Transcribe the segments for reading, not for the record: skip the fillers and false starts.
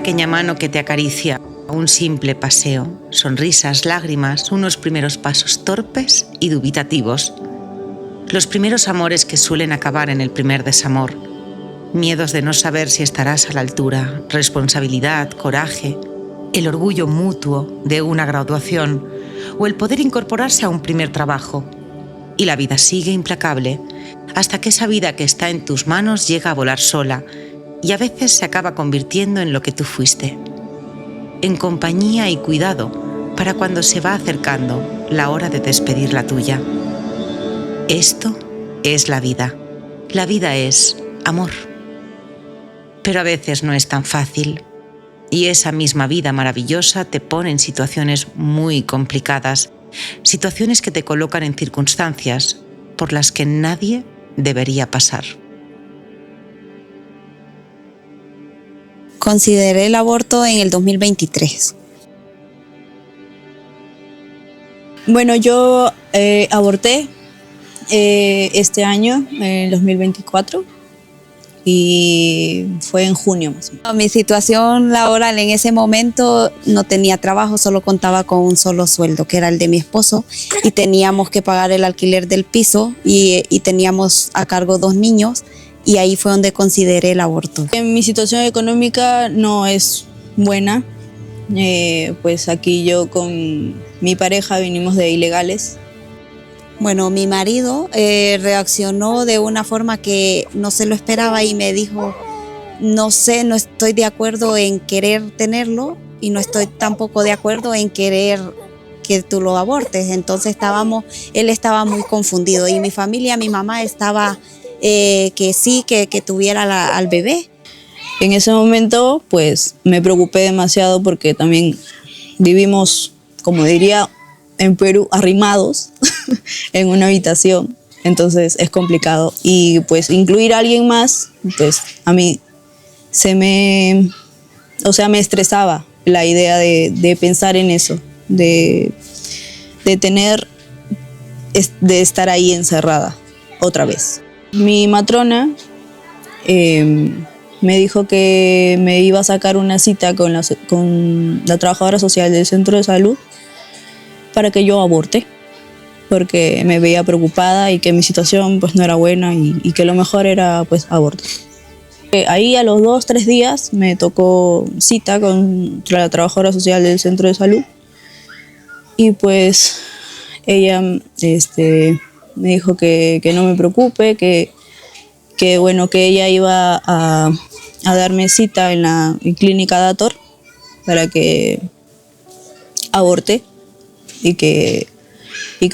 pequeña mano que te acaricia, un simple paseo, sonrisas, lágrimas, unos primeros pasos torpes y dubitativos. Los primeros amores que suelen acabar en el primer desamor. Miedos de no saber si estarás a la altura, responsabilidad, coraje, el orgullo mutuo de una graduación o el poder incorporarse a un primer trabajo. Y la vida sigue implacable hasta que esa vida que está en tus manos llega a volar sola y a veces se acaba convirtiendo en lo que tú fuiste. En compañía y cuidado para cuando se va acercando la hora de despedir la tuya. Esto es la vida. La vida es amor. Pero a veces no es tan fácil. Y esa misma vida maravillosa te pone en situaciones muy complicadas, situaciones que te colocan en circunstancias por las que nadie debería pasar. Consideré el aborto en el 2023. Bueno, yo aborté este año, en el 2024, y fue en junio más o menos. Mi situación laboral en ese momento no tenía trabajo, solo contaba con un solo sueldo, que era el de mi esposo, y teníamos que pagar el alquiler del piso y teníamos a cargo 2 niños, y ahí fue donde consideré el aborto. Mi situación económica no es buena, pues aquí yo con mi pareja vinimos de ilegales. Bueno, mi marido reaccionó de una forma que no se lo esperaba y me dijo, no sé, no estoy de acuerdo en querer tenerlo y no estoy tampoco de acuerdo en querer que tú lo abortes. Entonces él estaba muy confundido y mi familia, mi mamá estaba que sí, que tuviera al bebé. En ese momento pues me preocupé demasiado porque también vivimos, como diría en Perú, arrimados en una habitación, entonces es complicado y pues incluir a alguien más, pues a mí me estresaba la idea de pensar en eso, de estar ahí encerrada otra vez. Mi matrona me dijo que me iba a sacar una cita con la trabajadora social del centro de salud para que yo aborte, porque me veía preocupada y que mi situación pues no era buena y que lo mejor era pues abortar. Ahí a los 2-3 días me tocó cita con la trabajadora social del centro de salud y pues ella me dijo que no me preocupe, que bueno, que ella iba a darme cita en la clínica Dator para que aborte y que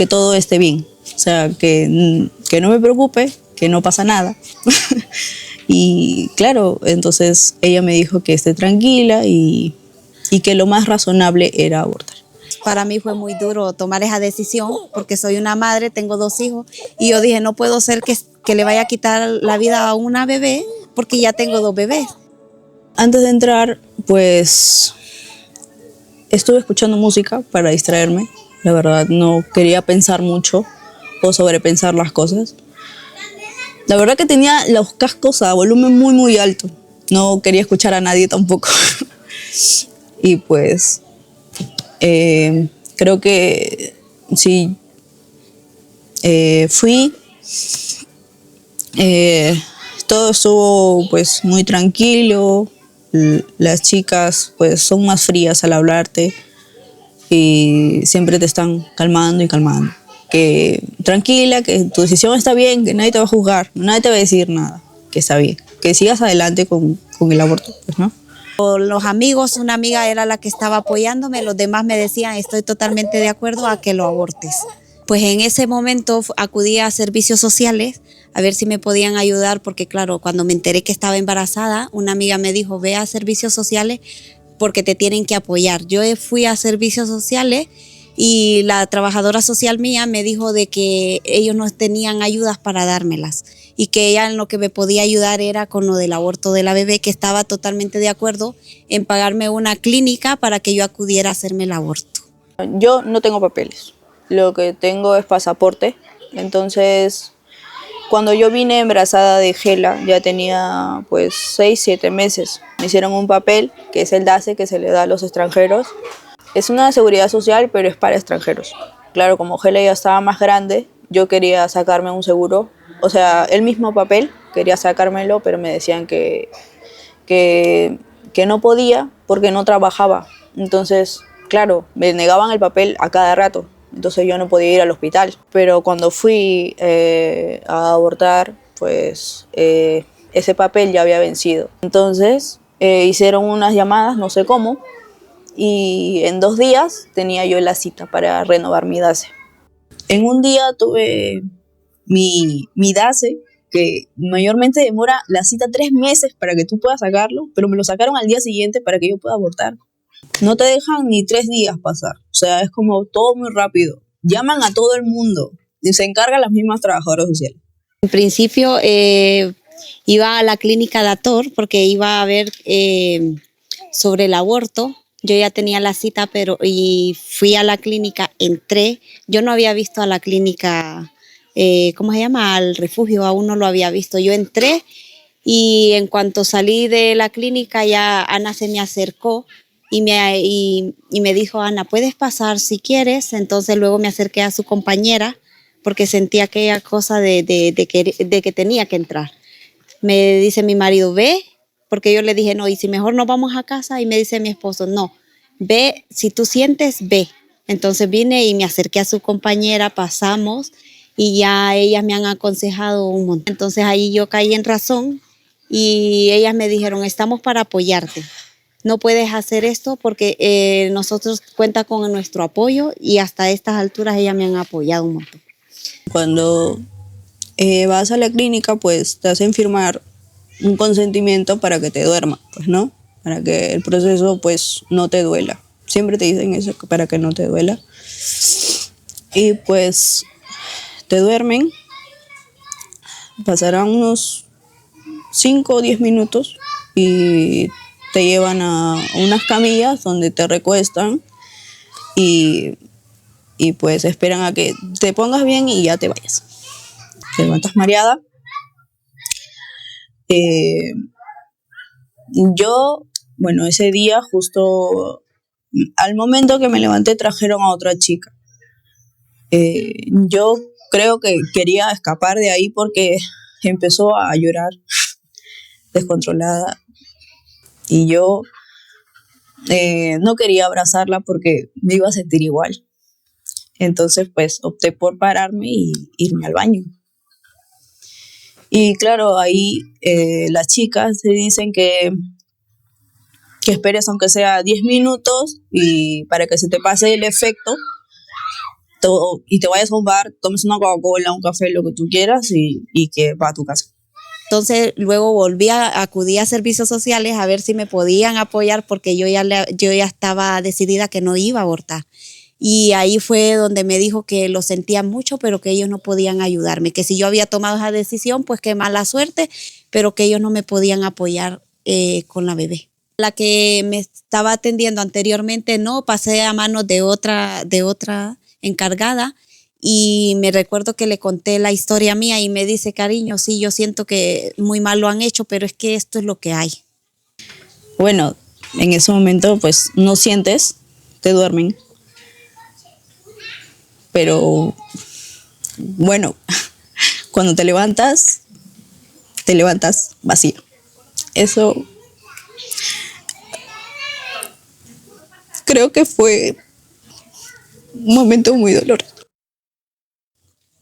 todo esté bien. O sea, que no me preocupe, que no pasa nada. Y claro, entonces ella me dijo que esté tranquila y que lo más razonable era abortar. Para mí fue muy duro tomar esa decisión porque soy una madre, tengo 2 hijos y yo dije no puedo ser que le vaya a quitar la vida a una bebé porque ya tengo 2 bebés. Antes de entrar, pues estuve escuchando música para distraerme. La verdad no quería pensar mucho o sobrepensar las cosas. La verdad que tenía los cascos a volumen muy muy alto. No quería escuchar a nadie tampoco. Y pues creo que sí, fui, todo estuvo pues muy tranquilo, las chicas pues son más frías al hablarte y siempre te están calmando y calmando, que tranquila, que tu decisión está bien, que nadie te va a juzgar, nadie te va a decir nada, que está bien, que sigas adelante con el aborto, pues, ¿no? Los amigos, una amiga era la que estaba apoyándome, los demás me decían estoy totalmente de acuerdo a que lo abortes. Pues en ese momento acudí a servicios sociales a ver si me podían ayudar porque claro, cuando me enteré que estaba embarazada, una amiga me dijo ve a servicios sociales porque te tienen que apoyar. Yo fui a servicios sociales y la trabajadora social mía me dijo de que ellos no tenían ayudas para dármelas y que ella en lo que me podía ayudar era con lo del aborto de la bebé, que estaba totalmente de acuerdo en pagarme una clínica para que yo acudiera a hacerme el aborto. Yo no tengo papeles, lo que tengo es pasaporte, entonces cuando yo vine embarazada de Gela ya tenía pues 6-7 meses me hicieron un papel que es el DASE que se le da a los extranjeros. Es una seguridad social, pero es para extranjeros. Claro, como Gela ya estaba más grande, yo quería sacarme un seguro, o sea, el mismo papel, quería sacármelo, pero me decían que no podía porque no trabajaba. Entonces, claro, me negaban el papel a cada rato, entonces yo no podía ir al hospital. Pero cuando fui a abortar, pues ese papel ya había vencido. Entonces hicieron unas llamadas, no sé cómo, y en 2 días tenía yo la cita para renovar mi DASE. En un día tuve mi DASE, que mayormente demora la cita 3 meses para que tú puedas sacarlo, pero me lo sacaron al día siguiente para que yo pueda abortar. No te dejan ni 3 días pasar, o sea, es como todo muy rápido. Llaman a todo el mundo y se encargan las mismas trabajadoras sociales. En principio iba a la clínica de Ator porque iba a ver sobre el aborto. Yo ya tenía la cita, y fui a la clínica, entré. Yo no había visto a la clínica, ¿cómo se llama? Al refugio, aún no lo había visto. Yo entré y en cuanto salí de la clínica ya Ana se me acercó y me dijo, Ana, puedes pasar si quieres. Entonces luego me acerqué a su compañera porque sentía aquella cosa de que tenía que entrar. Me dice mi marido, ve, porque yo le dije, no, y si mejor nos vamos a casa, y me dice mi esposo, no, ve, si tú sientes, ve. Entonces vine y me acerqué a su compañera, pasamos, y ya ellas me han aconsejado un montón. Entonces ahí yo caí en razón, y ellas me dijeron, estamos para apoyarte. No puedes hacer esto porque nosotros cuenta con nuestro apoyo, y hasta estas alturas ellas me han apoyado un montón. Cuando vas a la clínica, pues te hacen firmar un consentimiento para que te duerma, pues, ¿no? Para que el proceso, pues, no te duela. Siempre te dicen eso, para que no te duela. Y pues te duermen, pasarán unos 5 o 10 minutos y te llevan a unas camillas donde te recuestan y pues esperan a que te pongas bien y ya te vayas. Te levantas mareada. Yo, bueno, ese día justo al momento que me levanté trajeron a otra chica. Yo creo que quería escapar de ahí porque empezó a llorar descontrolada y yo no quería abrazarla porque me iba a sentir igual. Entonces pues opté por pararme y irme al baño. Y claro, ahí las chicas te dicen que esperes aunque sea 10 minutos y para que se te pase el efecto y te vayas a un bar, tomes una Coca-Cola, un café, lo que tú quieras y que va a tu casa. Entonces luego acudí a servicios sociales a ver si me podían apoyar porque yo ya estaba decidida que no iba a abortar. Y ahí fue donde me dijo que lo sentía mucho, pero que ellos no podían ayudarme, que si yo había tomado esa decisión, pues qué mala suerte, pero que ellos no me podían apoyar con la bebé. La que me estaba atendiendo anteriormente, no, pasé a manos de otra encargada y me recuerdo que le conté la historia mía y me dice, cariño, sí, yo siento que muy mal lo han hecho, pero es que esto es lo que hay. Bueno, en ese momento pues no sientes, te duermen. Pero bueno, cuando te levantas vacío. Eso creo que fue un momento muy doloroso.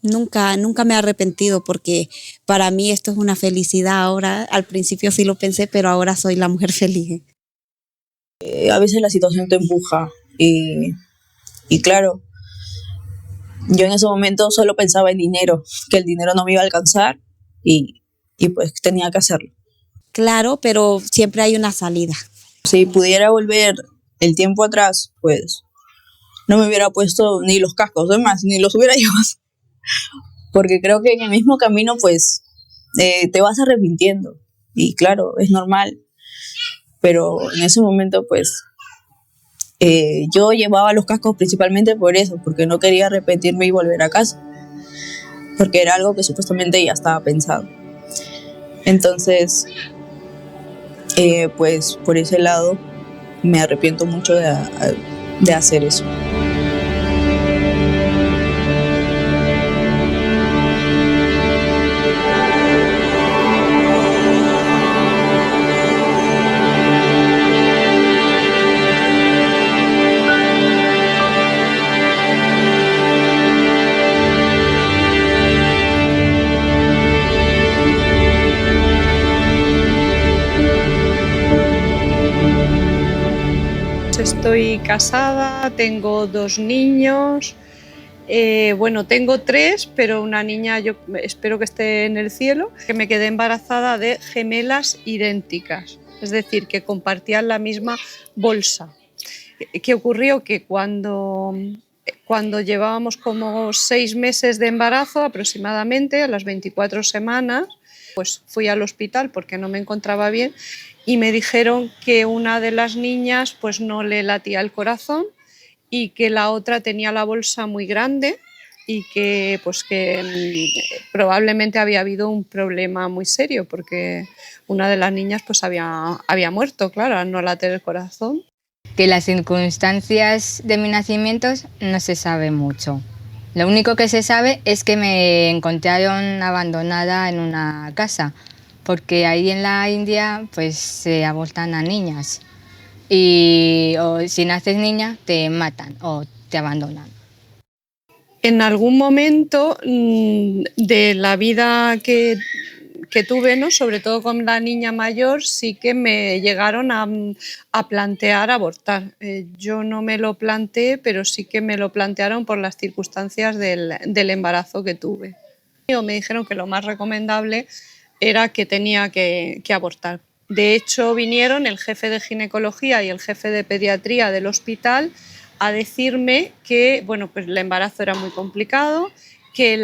Nunca me he arrepentido porque para mí esto es una felicidad ahora. Al principio sí lo pensé, pero ahora soy la mujer feliz. A veces la situación te empuja y claro, yo en ese momento solo pensaba en dinero, que el dinero no me iba a alcanzar y pues tenía que hacerlo. Claro, pero siempre hay una salida. Si pudiera volver el tiempo atrás, pues no me hubiera puesto ni los cascos, además, ni los hubiera llevado. Porque creo que en el mismo camino, pues, te vas arrepintiendo. Y claro, es normal. Pero en ese momento, pues, yo llevaba los cascos principalmente por eso, porque no quería arrepentirme y volver a casa. Porque era algo que supuestamente ya estaba pensado. Entonces, Pues por ese lado me arrepiento mucho de hacer eso. Estoy casada, tengo 2 niños, bueno, tengo 3, pero una niña yo espero que esté en el cielo, que me quedé embarazada de gemelas idénticas, es decir, que compartían la misma bolsa. ¿Qué ocurrió? Que cuando llevábamos como 6 meses de embarazo aproximadamente, a las 24 semanas, pues fui al hospital porque no me encontraba bien y me dijeron que una de las niñas pues no le latía el corazón y que la otra tenía la bolsa muy grande y que probablemente había habido un problema muy serio porque una de las niñas pues había muerto, claro, al no latir el corazón. Que las circunstancias de mi nacimiento no se sabe mucho. Lo único que se sabe es que me encontraron abandonada en una casa, porque ahí en la India pues se abortan a niñas y si naces niña te matan o te abandonan. En algún momento de la vida que tuve, ¿no? Sobre todo con la niña mayor, sí que me llegaron a plantear abortar. Yo no me lo planteé, pero sí que me lo plantearon por las circunstancias del embarazo que tuve. Me dijeron que lo más recomendable era que tenía que abortar. De hecho, vinieron el jefe de ginecología y el jefe de pediatría del hospital a decirme que bueno, pues el embarazo era muy complicado, que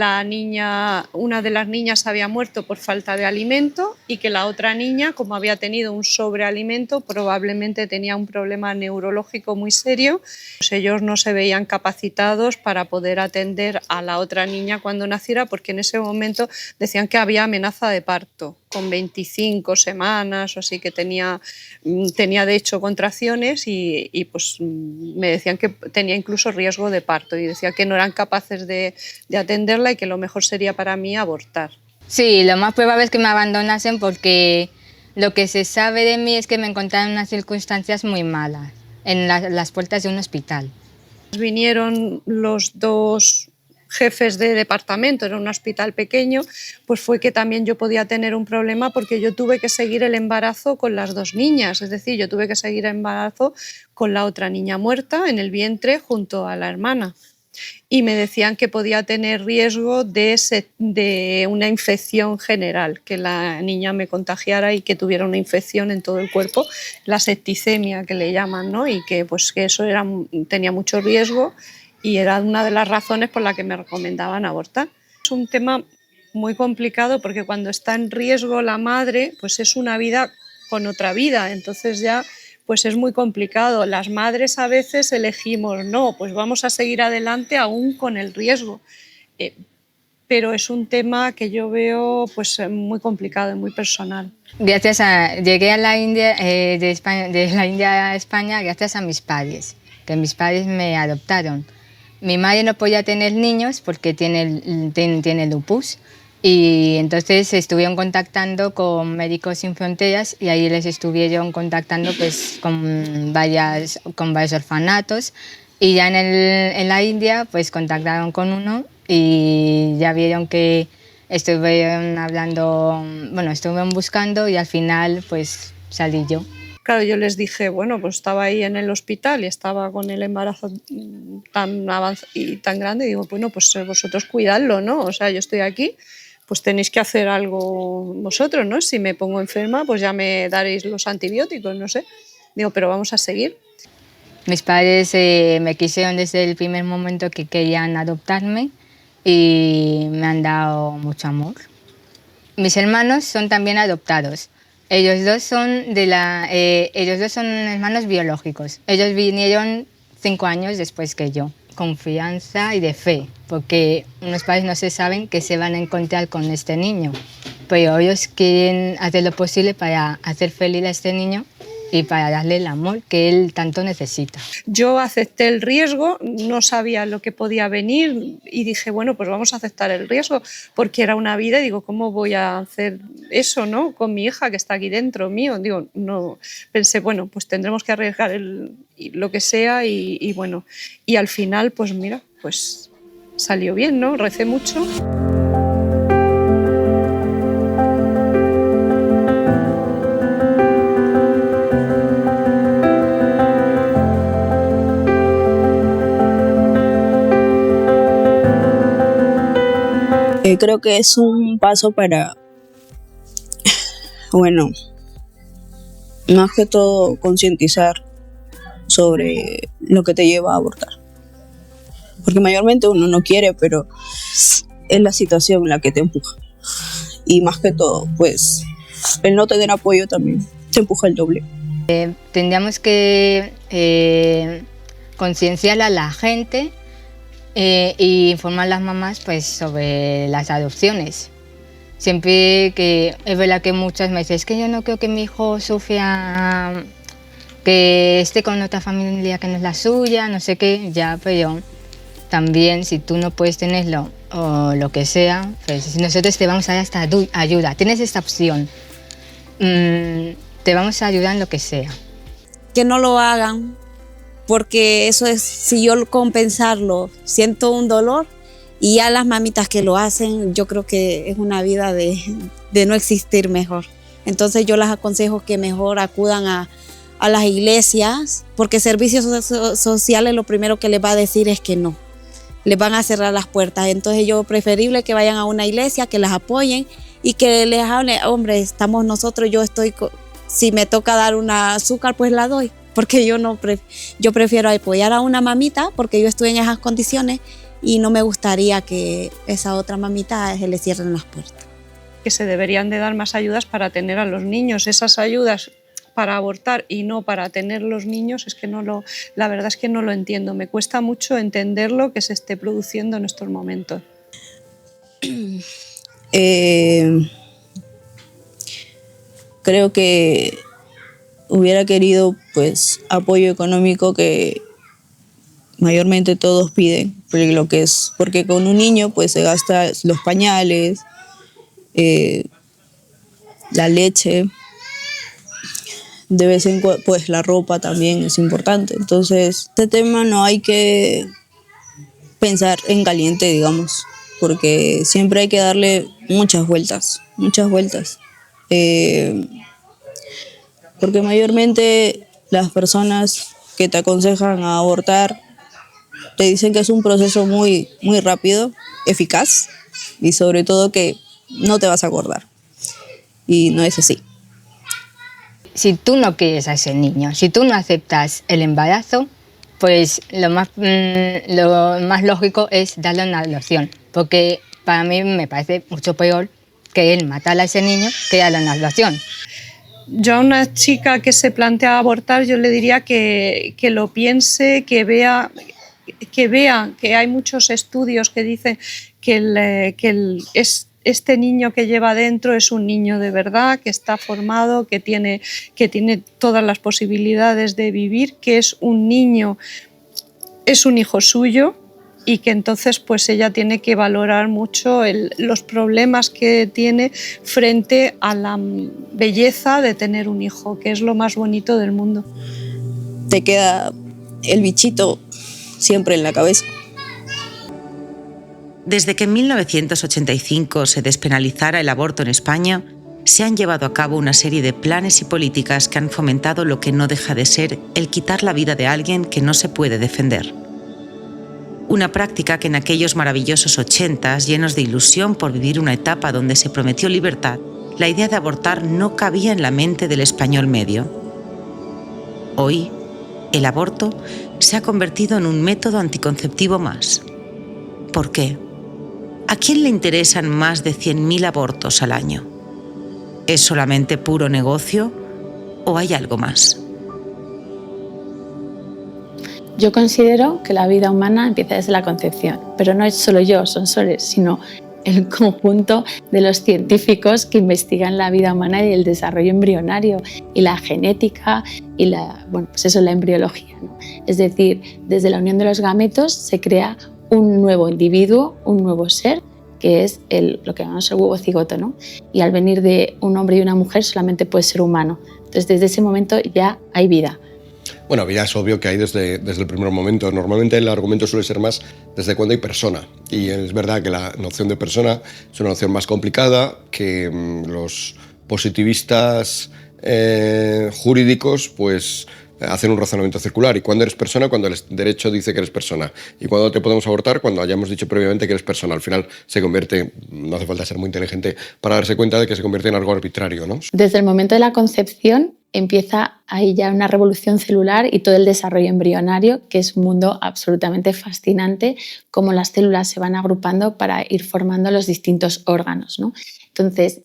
una de las niñas había muerto por falta de alimento y que la otra niña, como había tenido un sobrealimento, probablemente tenía un problema neurológico muy serio. Pues ellos no se veían capacitados para poder atender a la otra niña cuando naciera, porque en ese momento decían que había amenaza de parto con 25 semanas o así, que tenía de hecho contracciones y pues me decían que tenía incluso riesgo de parto y decía que no eran capaces de atenderla y que lo mejor sería para mí abortar. Sí, lo más probable es que me abandonasen porque lo que se sabe de mí es que me encontraron en unas circunstancias muy malas, en las puertas de un hospital. Vinieron los 2 jefes de departamento, era un hospital pequeño, pues fue que también yo podía tener un problema porque yo tuve que seguir el embarazo con las 2 niñas, es decir, yo tuve que seguir el embarazo con la otra niña muerta en el vientre junto a la hermana. Y me decían que podía tener riesgo de una infección general, que la niña me contagiara y que tuviera una infección en todo el cuerpo, la septicemia que le llaman, ¿no? Y que, pues, que eso tenía mucho riesgo y era una de las razones por las que me recomendaban abortar. Es un tema muy complicado porque cuando está en riesgo la madre, pues es una vida con otra vida, entonces ya pues es muy complicado. Las madres a veces elegimos, no, pues vamos a seguir adelante aún con el riesgo. Pero es un tema que yo veo pues muy complicado y muy personal. Llegué a la India, de la India a España gracias a mis padres, que mis padres me adoptaron. Mi madre no podía tener niños porque tiene lupus. Y entonces estuvieron contactando con Médicos Sin Fronteras y ahí les estuvieron contactando pues, con varios orfanatos y ya en la India pues contactaron con uno y ya vieron que estuvieron buscando y al final pues salí yo. Claro, yo les dije, bueno, pues estaba ahí en el hospital y estaba con el embarazo tan avanzado y tan grande y digo, bueno, pues vosotros cuidadlo, ¿no? O sea, yo estoy aquí, pues tenéis que hacer algo vosotros, ¿no? Si me pongo enferma, pues ya me daréis los antibióticos, no sé. Digo, pero vamos a seguir. Mis padres me quisieron desde el primer momento que querían adoptarme y me han dado mucho amor. Mis hermanos son también adoptados. Ellos dos son hermanos biológicos. Ellos vinieron 5 años después que yo. Confianza y de fe, porque unos padres no se saben que se van a encontrar con este niño. pero ellos quieren hacer lo posible para hacer feliz a este niño y para darle el amor que él tanto necesita. Yo acepté el riesgo, no sabía lo que podía venir y dije, bueno, pues vamos a aceptar el riesgo porque era una vida y digo, ¿cómo voy a hacer eso, no? Con mi hija que está aquí dentro mío. Digo, no, pensé, bueno, pues tendremos que arriesgar lo que sea y bueno, y al final, pues mira, pues salió bien, ¿no? Recé mucho. Creo que es un paso para, bueno, más que todo concientizar sobre lo que te lleva a abortar. Porque mayormente uno no quiere, pero es la situación la que te empuja. Y más que todo, pues, el no tener apoyo también te empuja el doble. Tendríamos que concienciar a la gente y informar a las mamás pues, sobre las adopciones. Siempre que es verdad que muchas me dicen, es que yo no quiero que mi hijo sufra, que esté con otra familia que no es la suya, no sé qué, ya, pero también si tú no puedes tenerlo o lo que sea, pues nosotros te vamos a dar esta ayuda, tienes esta opción, te vamos a ayudar en lo que sea. Que no lo hagan, porque eso es, si yo compensarlo, siento un dolor, y ya las mamitas que lo hacen, yo creo que es una vida de no existir mejor. Entonces yo las aconsejo que mejor acudan a las iglesias, porque servicios sociales lo primero que les va a decir es que no, les van a cerrar las puertas. Entonces yo preferible que vayan a una iglesia, que las apoyen y que les hablen, hombre, estamos nosotros, si me toca dar una azúcar, pues la doy, porque yo prefiero apoyar a una mamita, porque yo estoy en esas condiciones y no me gustaría que esa otra mamita se le cierren las puertas. Que se deberían de dar más ayudas para tener a los niños, esas ayudas para abortar y no para tener los niños, es que la verdad es que no lo entiendo, me cuesta mucho entender lo que se esté produciendo en estos momentos. Creo que hubiera querido pues apoyo económico que mayormente todos piden, porque con un niño pues se gasta los pañales, la leche, de vez en cuando pues la ropa también es importante. Entonces este tema no hay que pensar en caliente, digamos, porque siempre hay que darle muchas vueltas, porque mayormente las personas que te aconsejan a abortar te dicen que es un proceso muy, muy rápido, eficaz y sobre todo que no te vas a acordar. Y no es así. Si tú no quieres a ese niño, si tú no aceptas el embarazo, pues lo más lógico es darle una adopción, porque para mí me parece mucho peor que él matar a ese niño que darle una adopción. Yo a una chica que se plantea abortar, yo le diría que lo piense, que vea que hay muchos estudios que dicen que este niño que lleva dentro es un niño de verdad, que está formado, que tiene todas las posibilidades de vivir, que es un niño, es un hijo suyo y que entonces pues ella tiene que valorar mucho los problemas que tiene frente a la belleza de tener un hijo, que es lo más bonito del mundo. Te queda el bichito siempre en la cabeza. Desde que en 1985 se despenalizara el aborto en España, se han llevado a cabo una serie de planes y políticas que han fomentado lo que no deja de ser el quitar la vida de alguien que no se puede defender. Una práctica que en aquellos maravillosos 80s, llenos de ilusión por vivir una etapa donde se prometió libertad, la idea de abortar no cabía en la mente del español medio. Hoy, el aborto se ha convertido en un método anticonceptivo más. ¿Por qué? ¿A quién le interesan más de 100.000 abortos al año? ¿Es solamente puro negocio o hay algo más? Yo considero que la vida humana empieza desde la concepción, pero no es solo yo, son soles, sino el conjunto de los científicos que investigan la vida humana y el desarrollo embrionario y la genética y la embriología, ¿no? Es decir, desde la unión de los gametos se crea un nuevo individuo, un nuevo ser, que es lo que llamamos el huevo cigoto, ¿no? Y al venir de un hombre y una mujer solamente puede ser humano. Entonces, desde ese momento ya hay vida. Bueno, ya es obvio que hay desde el primer momento. Normalmente el argumento suele ser más desde cuando hay persona. Y es verdad que la noción de persona es una noción más complicada, que los positivistas jurídicos pues hacen un razonamiento circular. ¿Y cuándo eres persona? Cuando el derecho dice que eres persona. ¿Y cuándo te podemos abortar? Cuando hayamos dicho previamente que eres persona. Al final se convierte, no hace falta ser muy inteligente para darse cuenta de que se convierte en algo arbitrario, ¿no? Desde el momento de la concepción empieza ahí ya una revolución celular y todo el desarrollo embrionario, que es un mundo absolutamente fascinante, cómo las células se van agrupando para ir formando los distintos órganos, ¿no? Entonces,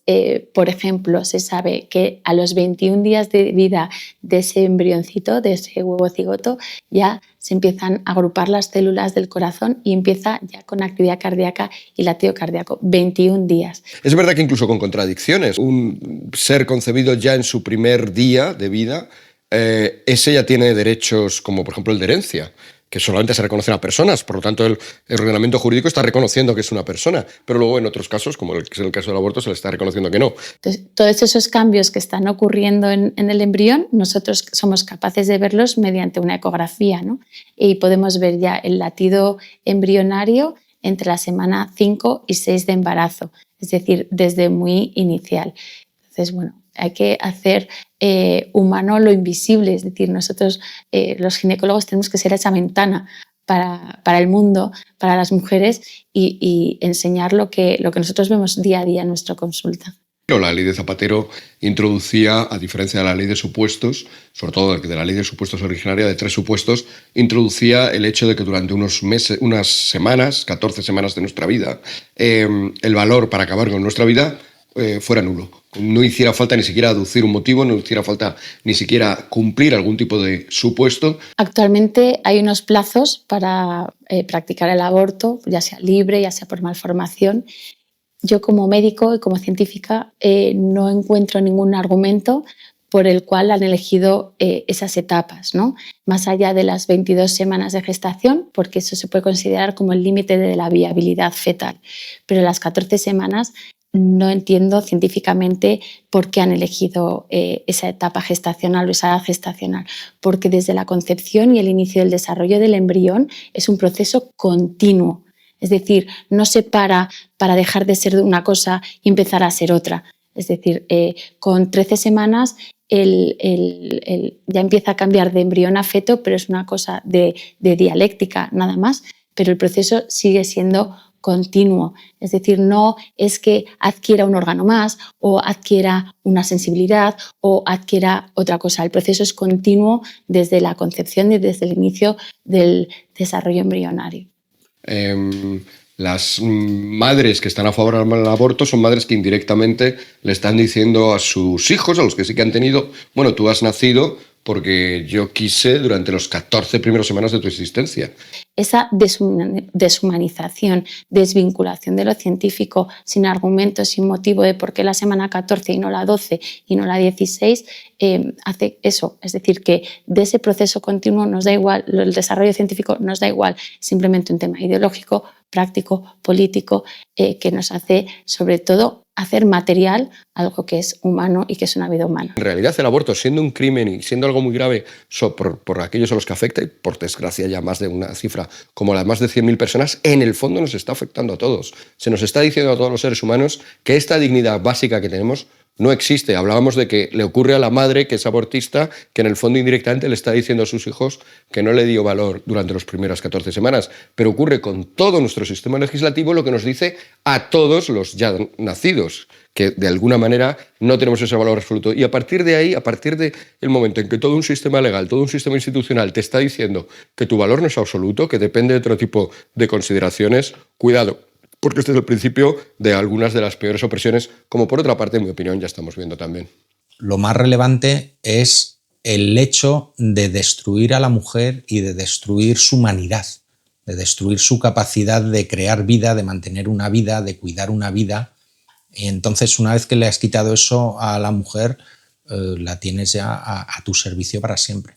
por ejemplo, se sabe que a los 21 días de vida de ese embrioncito, de ese huevo cigoto, ya se empiezan a agrupar las células del corazón y empieza ya con actividad cardíaca y latido cardíaco. 21 días. Es verdad que incluso con contradicciones, un ser concebido ya en su primer día de vida, ese ya tiene derechos como por ejemplo el de herencia, que solamente se reconocen a personas, por lo tanto el ordenamiento jurídico está reconociendo que es una persona, pero luego en otros casos, como es el caso del aborto, se le está reconociendo que no. Entonces, todos esos cambios que están ocurriendo en el embrión, nosotros somos capaces de verlos mediante una ecografía, ¿no? Y podemos ver ya el latido embrionario entre la semana 5 y 6 de embarazo, es decir, desde muy inicial. Entonces, bueno, hay que hacer humano lo invisible, es decir, nosotros los ginecólogos tenemos que ser esa ventana para el mundo, para las mujeres y enseñar lo que nosotros vemos día a día en nuestra consulta. La ley de Zapatero introducía, a diferencia de la ley de supuestos, sobre todo de la ley de supuestos originaria de 3 supuestos, introducía el hecho de que durante unos meses, unas semanas, 14 semanas de nuestra vida, el valor para acabar con nuestra vida fuera nulo. No hiciera falta ni siquiera aducir un motivo, no hiciera falta ni siquiera cumplir algún tipo de supuesto. Actualmente hay unos plazos para practicar el aborto, ya sea libre, ya sea por malformación. Yo como médico y como científica no encuentro ningún argumento por el cual han elegido esas etapas, ¿no? Más allá de las 22 semanas de gestación, porque eso se puede considerar como el límite de la viabilidad fetal. Pero las 14 semanas no entiendo científicamente por qué han elegido esa etapa gestacional o esa edad gestacional, porque desde la concepción y el inicio del desarrollo del embrión es un proceso continuo. Es decir, no se para dejar de ser una cosa y empezar a ser otra. Es decir, con 13 semanas ya empieza a cambiar de embrión a feto, pero es una cosa de dialéctica nada más, pero el proceso sigue siendo continuo. Es decir, no es que adquiera un órgano más o adquiera una sensibilidad o adquiera otra cosa. El proceso es continuo desde la concepción y desde el inicio del desarrollo embrionario. Las madres que están a favor del aborto son madres que indirectamente le están diciendo a sus hijos, a los que sí que han tenido, bueno, tú has nacido porque yo quise durante los 14 primeras semanas de tu existencia. Esa deshumanización, desvinculación de lo científico, sin argumento, sin motivo de por qué la semana 14 y no la 12 y no la 16, hace eso. Es decir, que de ese proceso continuo nos da igual, el desarrollo científico nos da igual, simplemente un tema ideológico, práctico, político, que nos hace, sobre todo, hacer material algo que es humano y que es una vida humana. En realidad el aborto, siendo un crimen y siendo algo muy grave por aquellos a los que afecta, y por desgracia ya más de una cifra como la de más de 100.000 personas, en el fondo nos está afectando a todos. Se nos está diciendo a todos los seres humanos que esta dignidad básica que tenemos no existe. Hablábamos de que le ocurre a la madre que es abortista, que en el fondo indirectamente le está diciendo a sus hijos que no le dio valor durante las primeras 14 semanas. Pero ocurre con todo nuestro sistema legislativo lo que nos dice a todos los ya nacidos, que de alguna manera no tenemos ese valor absoluto. Y a partir de ahí, a partir del momento en que todo un sistema legal, todo un sistema institucional te está diciendo que tu valor no es absoluto, que depende de otro tipo de consideraciones, cuidado, porque este es el principio de algunas de las peores opresiones, como por otra parte, en mi opinión, ya estamos viendo también. Lo más relevante es el hecho de destruir a la mujer y de destruir su humanidad, de destruir su capacidad de crear vida, de mantener una vida, de cuidar una vida. Y entonces, una vez que le has quitado eso a la mujer, la tienes ya a tu servicio para siempre.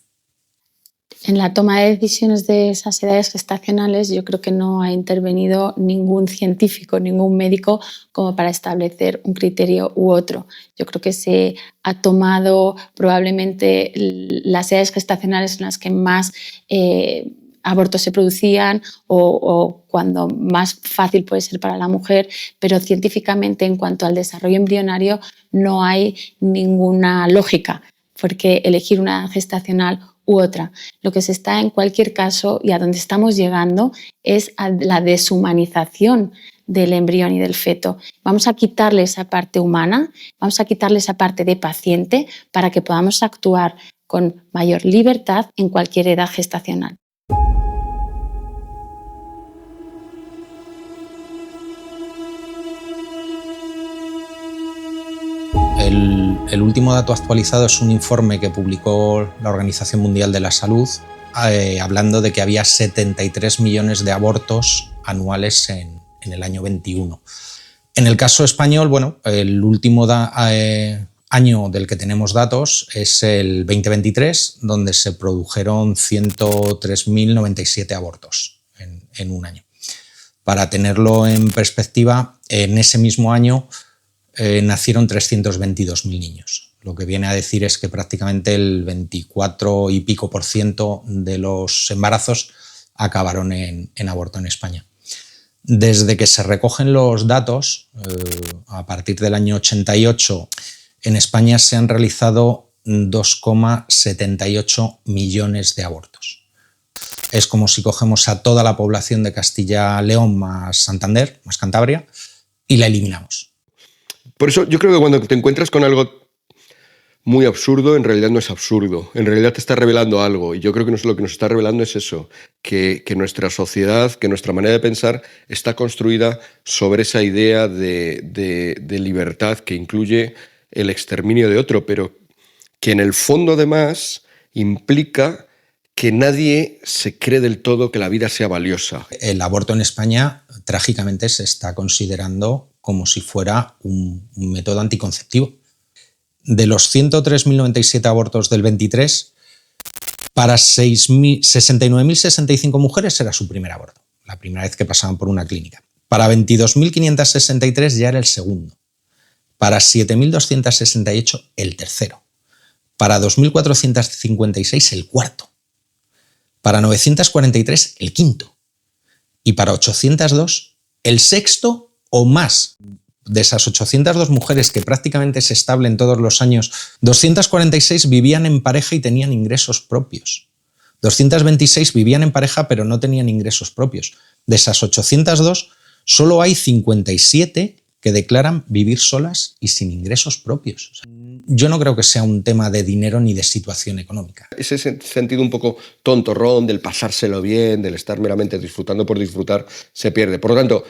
En la toma de decisiones de esas edades gestacionales yo creo que no ha intervenido ningún científico, ningún médico como para establecer un criterio u otro. Yo creo que se ha tomado probablemente las edades gestacionales en las que más abortos se producían o cuando más fácil puede ser para la mujer, pero científicamente en cuanto al desarrollo embrionario no hay ninguna lógica, porque elegir una edad gestacional u otra. Lo que se está en cualquier caso y a donde estamos llegando es a la deshumanización del embrión y del feto. Vamos a quitarle esa parte humana, vamos a quitarle esa parte de paciente para que podamos actuar con mayor libertad en cualquier edad gestacional. El último dato actualizado es un informe que publicó la Organización Mundial de la Salud hablando de que había 73 millones de abortos anuales en el año 21. En el caso español, bueno, el último año del que tenemos datos es el 2023, donde se produjeron 103.097 abortos en un año. Para tenerlo en perspectiva, en ese mismo año nacieron 322.000 niños. Lo que viene a decir es que prácticamente el 24 y pico % de los embarazos acabaron en aborto en España. Desde que se recogen los datos, a partir del año 88, en España se han realizado 2,78 millones de abortos. Es como si cogemos a toda la población de Castilla-León más Santander, más Cantabria, y la eliminamos. Por eso yo creo que cuando te encuentras con algo muy absurdo, en realidad no es absurdo. En realidad te está revelando algo. Y yo creo que lo que nos está revelando es eso, que nuestra sociedad, que nuestra manera de pensar está construida sobre esa idea de libertad que incluye el exterminio de otro, pero que en el fondo además implica que nadie se cree del todo que la vida sea valiosa. El aborto en España, trágicamente, se está considerando como si fuera un método anticonceptivo. De los 103.097 abortos del 23, para 69.065 mujeres era su primer aborto, la primera vez que pasaban por una clínica. Para 22.563 ya era el segundo. Para 7.268 el tercero. Para 2.456 el cuarto. Para 943 el quinto. Y para 802 el sexto o más. De esas 802 mujeres que prácticamente se establen todos los años, 246 vivían en pareja y tenían ingresos propios. 226 vivían en pareja pero no tenían ingresos propios. De esas 802, solo hay 57 que declaran vivir solas y sin ingresos propios. O sea, yo no creo que sea un tema de dinero ni de situación económica. Ese sentido un poco tontorrón del pasárselo bien, del estar meramente disfrutando por disfrutar, se pierde. Por lo tanto,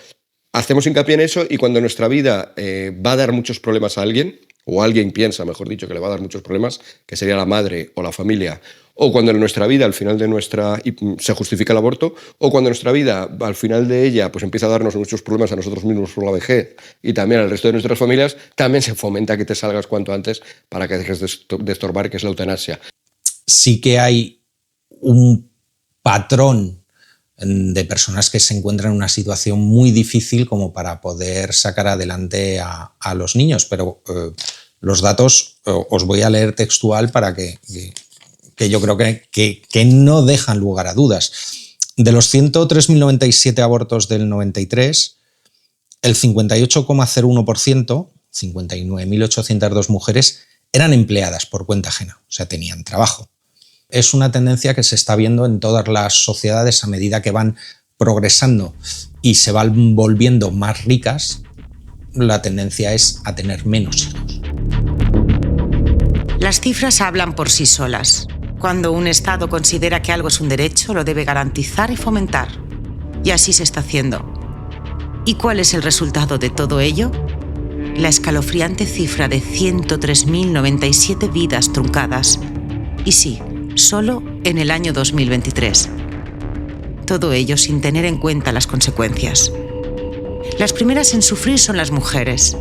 hacemos hincapié en eso y cuando nuestra vida va a dar muchos problemas a alguien, o alguien piensa, mejor dicho, que le va a dar muchos problemas, que sería la madre o la familia, o cuando en nuestra vida, al final de se justifica el aborto, o cuando en nuestra vida, al final de ella, pues empieza a darnos muchos problemas a nosotros mismos por la vejez y también al resto de nuestras familias, también se fomenta que te salgas cuanto antes para que dejes de estorbar, que es la eutanasia. Sí que hay un patrón de personas que se encuentran en una situación muy difícil como para poder sacar adelante a los niños, pero los datos os voy a leer textual para que yo creo que no dejan lugar a dudas. De los 103.097 abortos del 93, el 58,01%, 59.802 mujeres, eran empleadas por cuenta ajena, o sea, tenían trabajo. Es una tendencia que se está viendo en todas las sociedades a medida que van progresando y se van volviendo más ricas, la tendencia es a tener menos hijos. Las cifras hablan por sí solas. Cuando un Estado considera que algo es un derecho, lo debe garantizar y fomentar. Y así se está haciendo. ¿Y cuál es el resultado de todo ello? La escalofriante cifra de 103.097 vidas truncadas. Y sí, solo en el año 2023. todo ello sin tener en cuenta las consecuencias. Las primeras en sufrir son las mujeres,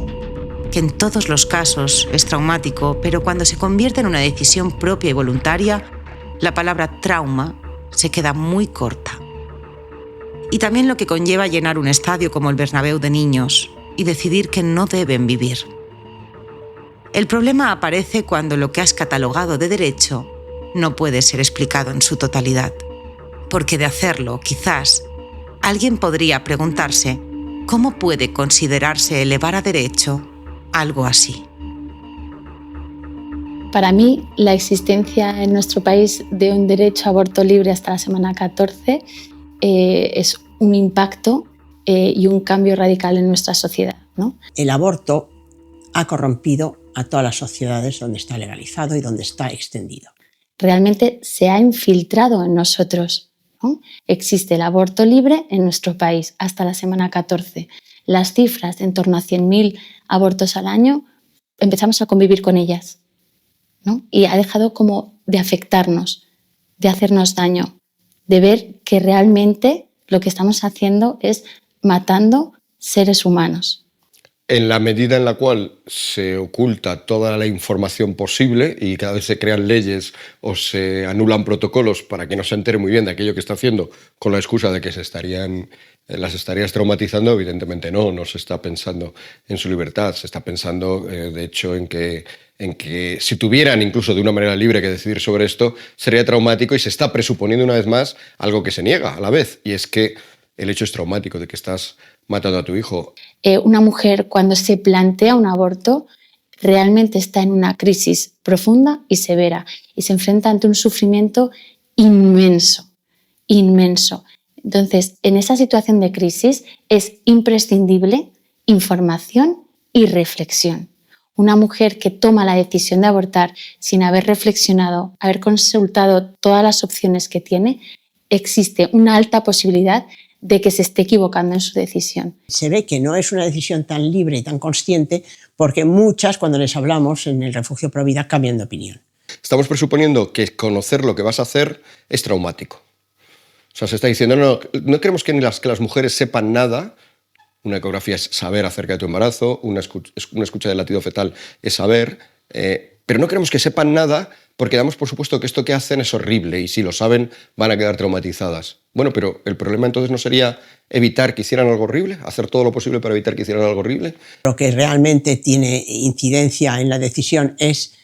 que en todos los casos es traumático, pero cuando se convierte en una decisión propia y voluntaria, la palabra trauma se queda muy corta. Y también lo que conlleva llenar un estadio como el Bernabéu de niños y decidir que no deben vivir. El problema aparece cuando lo que has catalogado de derecho no puede ser explicado en su totalidad. Porque de hacerlo, quizás, alguien podría preguntarse cómo puede considerarse elevar a derecho algo así. Para mí, la existencia en nuestro país de un derecho a aborto libre hasta la semana 14 es un impacto y un cambio radical en nuestra sociedad, ¿no? El aborto ha corrompido a todas las sociedades donde está legalizado y donde está extendido. Realmente se ha infiltrado en nosotros, ¿no? Existe el aborto libre en nuestro país hasta la semana 14. Las cifras de en torno a 100.000 abortos al año, empezamos a convivir con ellas, ¿no? Y ha dejado como de afectarnos, de hacernos daño, de ver que realmente lo que estamos haciendo es matando seres humanos. En la medida en la cual se oculta toda la información posible y cada vez se crean leyes o se anulan protocolos para que no se entere muy bien de aquello que está haciendo con la excusa de que las estarías traumatizando, evidentemente no se está pensando en su libertad, se está pensando de hecho en que si tuvieran incluso de una manera libre que decidir sobre esto, sería traumático y se está presuponiendo una vez más algo que se niega a la vez, y es que el hecho es traumático de que estás matando a tu hijo. Una mujer cuando se plantea un aborto realmente está en una crisis profunda y severa y se enfrenta ante un sufrimiento inmenso. Entonces, en esa situación de crisis es imprescindible información y reflexión. Una mujer que toma la decisión de abortar sin haber reflexionado, haber consultado todas las opciones que tiene, existe una alta posibilidad de que se esté equivocando en su decisión. Se ve que no es una decisión tan libre y tan consciente porque muchas, cuando les hablamos en el Refugio Provida, cambian de opinión. Estamos presuponiendo que conocer lo que vas a hacer es traumático. O sea, se está diciendo, no queremos que las mujeres sepan nada. Una ecografía es saber acerca de tu embarazo, una escucha del latido fetal es saber, pero no queremos que sepan nada porque damos por supuesto que esto que hacen es horrible y si lo saben van a quedar traumatizadas. Bueno, pero el problema entonces no sería evitar que hicieran algo horrible, hacer todo lo posible para evitar que hicieran algo horrible. Lo que realmente tiene incidencia en la decisión es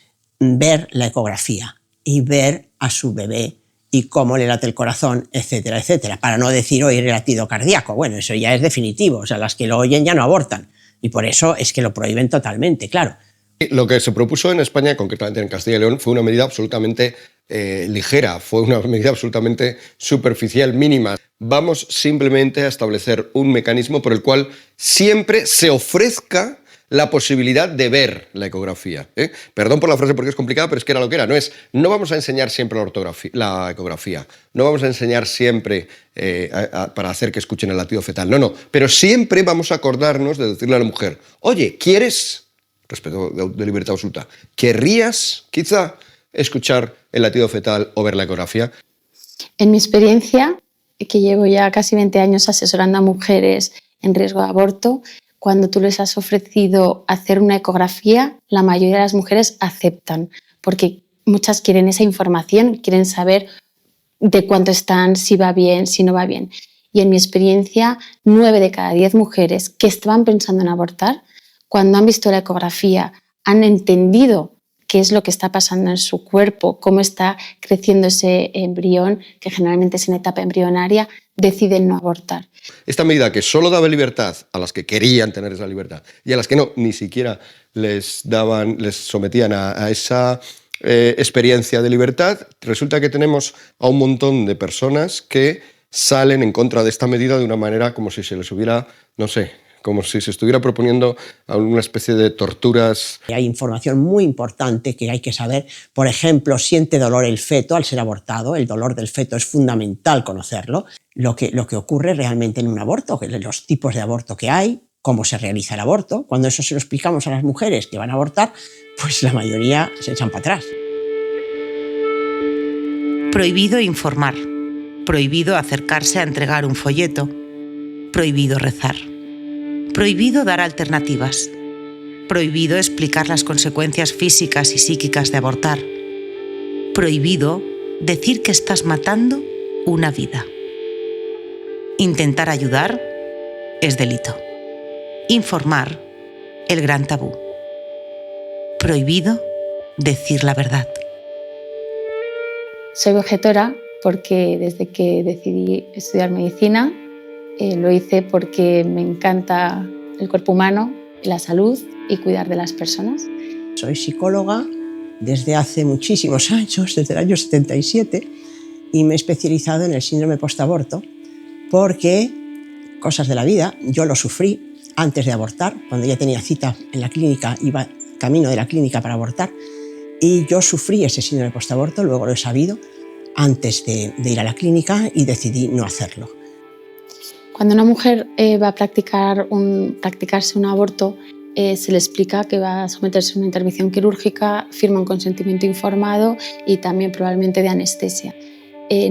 ver la ecografía y ver a su bebé y cómo le late el corazón, etcétera, etcétera, para no decir oír el latido cardíaco. Bueno, eso ya es definitivo, o sea, las que lo oyen ya no abortan y por eso es que lo prohíben totalmente, claro. Lo que se propuso en España, concretamente en Castilla y León, fue una medida absolutamente ligera, fue una medida absolutamente superficial, mínima. Vamos simplemente a establecer un mecanismo por el cual siempre se ofrezca la posibilidad de ver la ecografía. Perdón por la frase porque es complicada, pero es que era lo que era. No vamos a enseñar siempre la ecografía, no vamos a enseñar siempre para hacer que escuchen el latido fetal, no, pero siempre vamos a acordarnos de decirle a la mujer, oye, ¿quieres, respeto de libertad absoluta, querrías quizá escuchar el latido fetal o ver la ecografía? En mi experiencia, que llevo ya casi 20 años asesorando a mujeres en riesgo de aborto, cuando tú les has ofrecido hacer una ecografía, la mayoría de las mujeres aceptan, porque muchas quieren esa información, quieren saber de cuánto están, si va bien, si no va bien. Y en mi experiencia, 9 de cada 10 mujeres que estaban pensando en abortar, cuando han visto la ecografía, han entendido qué es lo que está pasando en su cuerpo, cómo está creciendo ese embrión, que generalmente es en etapa embrionaria, deciden no abortar. Esta medida que solo daba libertad a las que querían tener esa libertad y a las que no, ni siquiera les sometían a esa experiencia de libertad, resulta que tenemos a un montón de personas que salen en contra de esta medida de una manera como si se les hubiera, no sé, como si se estuviera proponiendo una especie de torturas. Hay información muy importante que hay que saber. Por ejemplo, siente dolor el feto al ser abortado. El dolor del feto es fundamental conocerlo. Lo que ocurre realmente en un aborto, los tipos de aborto que hay, cómo se realiza el aborto. Cuando eso se lo explicamos a las mujeres que van a abortar, pues la mayoría se echan para atrás. Prohibido informar. Prohibido acercarse a entregar un folleto. Prohibido rezar. Prohibido dar alternativas. Prohibido explicar las consecuencias físicas y psíquicas de abortar. Prohibido decir que estás matando una vida. Intentar ayudar es delito. Informar, el gran tabú. Prohibido decir la verdad. Soy vegetora porque desde que decidí estudiar medicina lo hice porque me encanta el cuerpo humano, la salud y cuidar de las personas. Soy psicóloga desde hace muchísimos años, desde el año 77, y me he especializado en el síndrome postaborto porque, cosas de la vida, yo lo sufrí antes de abortar, cuando ya tenía cita en la clínica, iba camino de la clínica para abortar, y yo sufrí ese síndrome postaborto, luego lo he sabido, antes de ir a la clínica, y decidí no hacerlo. Cuando una mujer va a practicarse un aborto, se le explica que va a someterse a una intervención quirúrgica, firma un consentimiento informado y también probablemente de anestesia.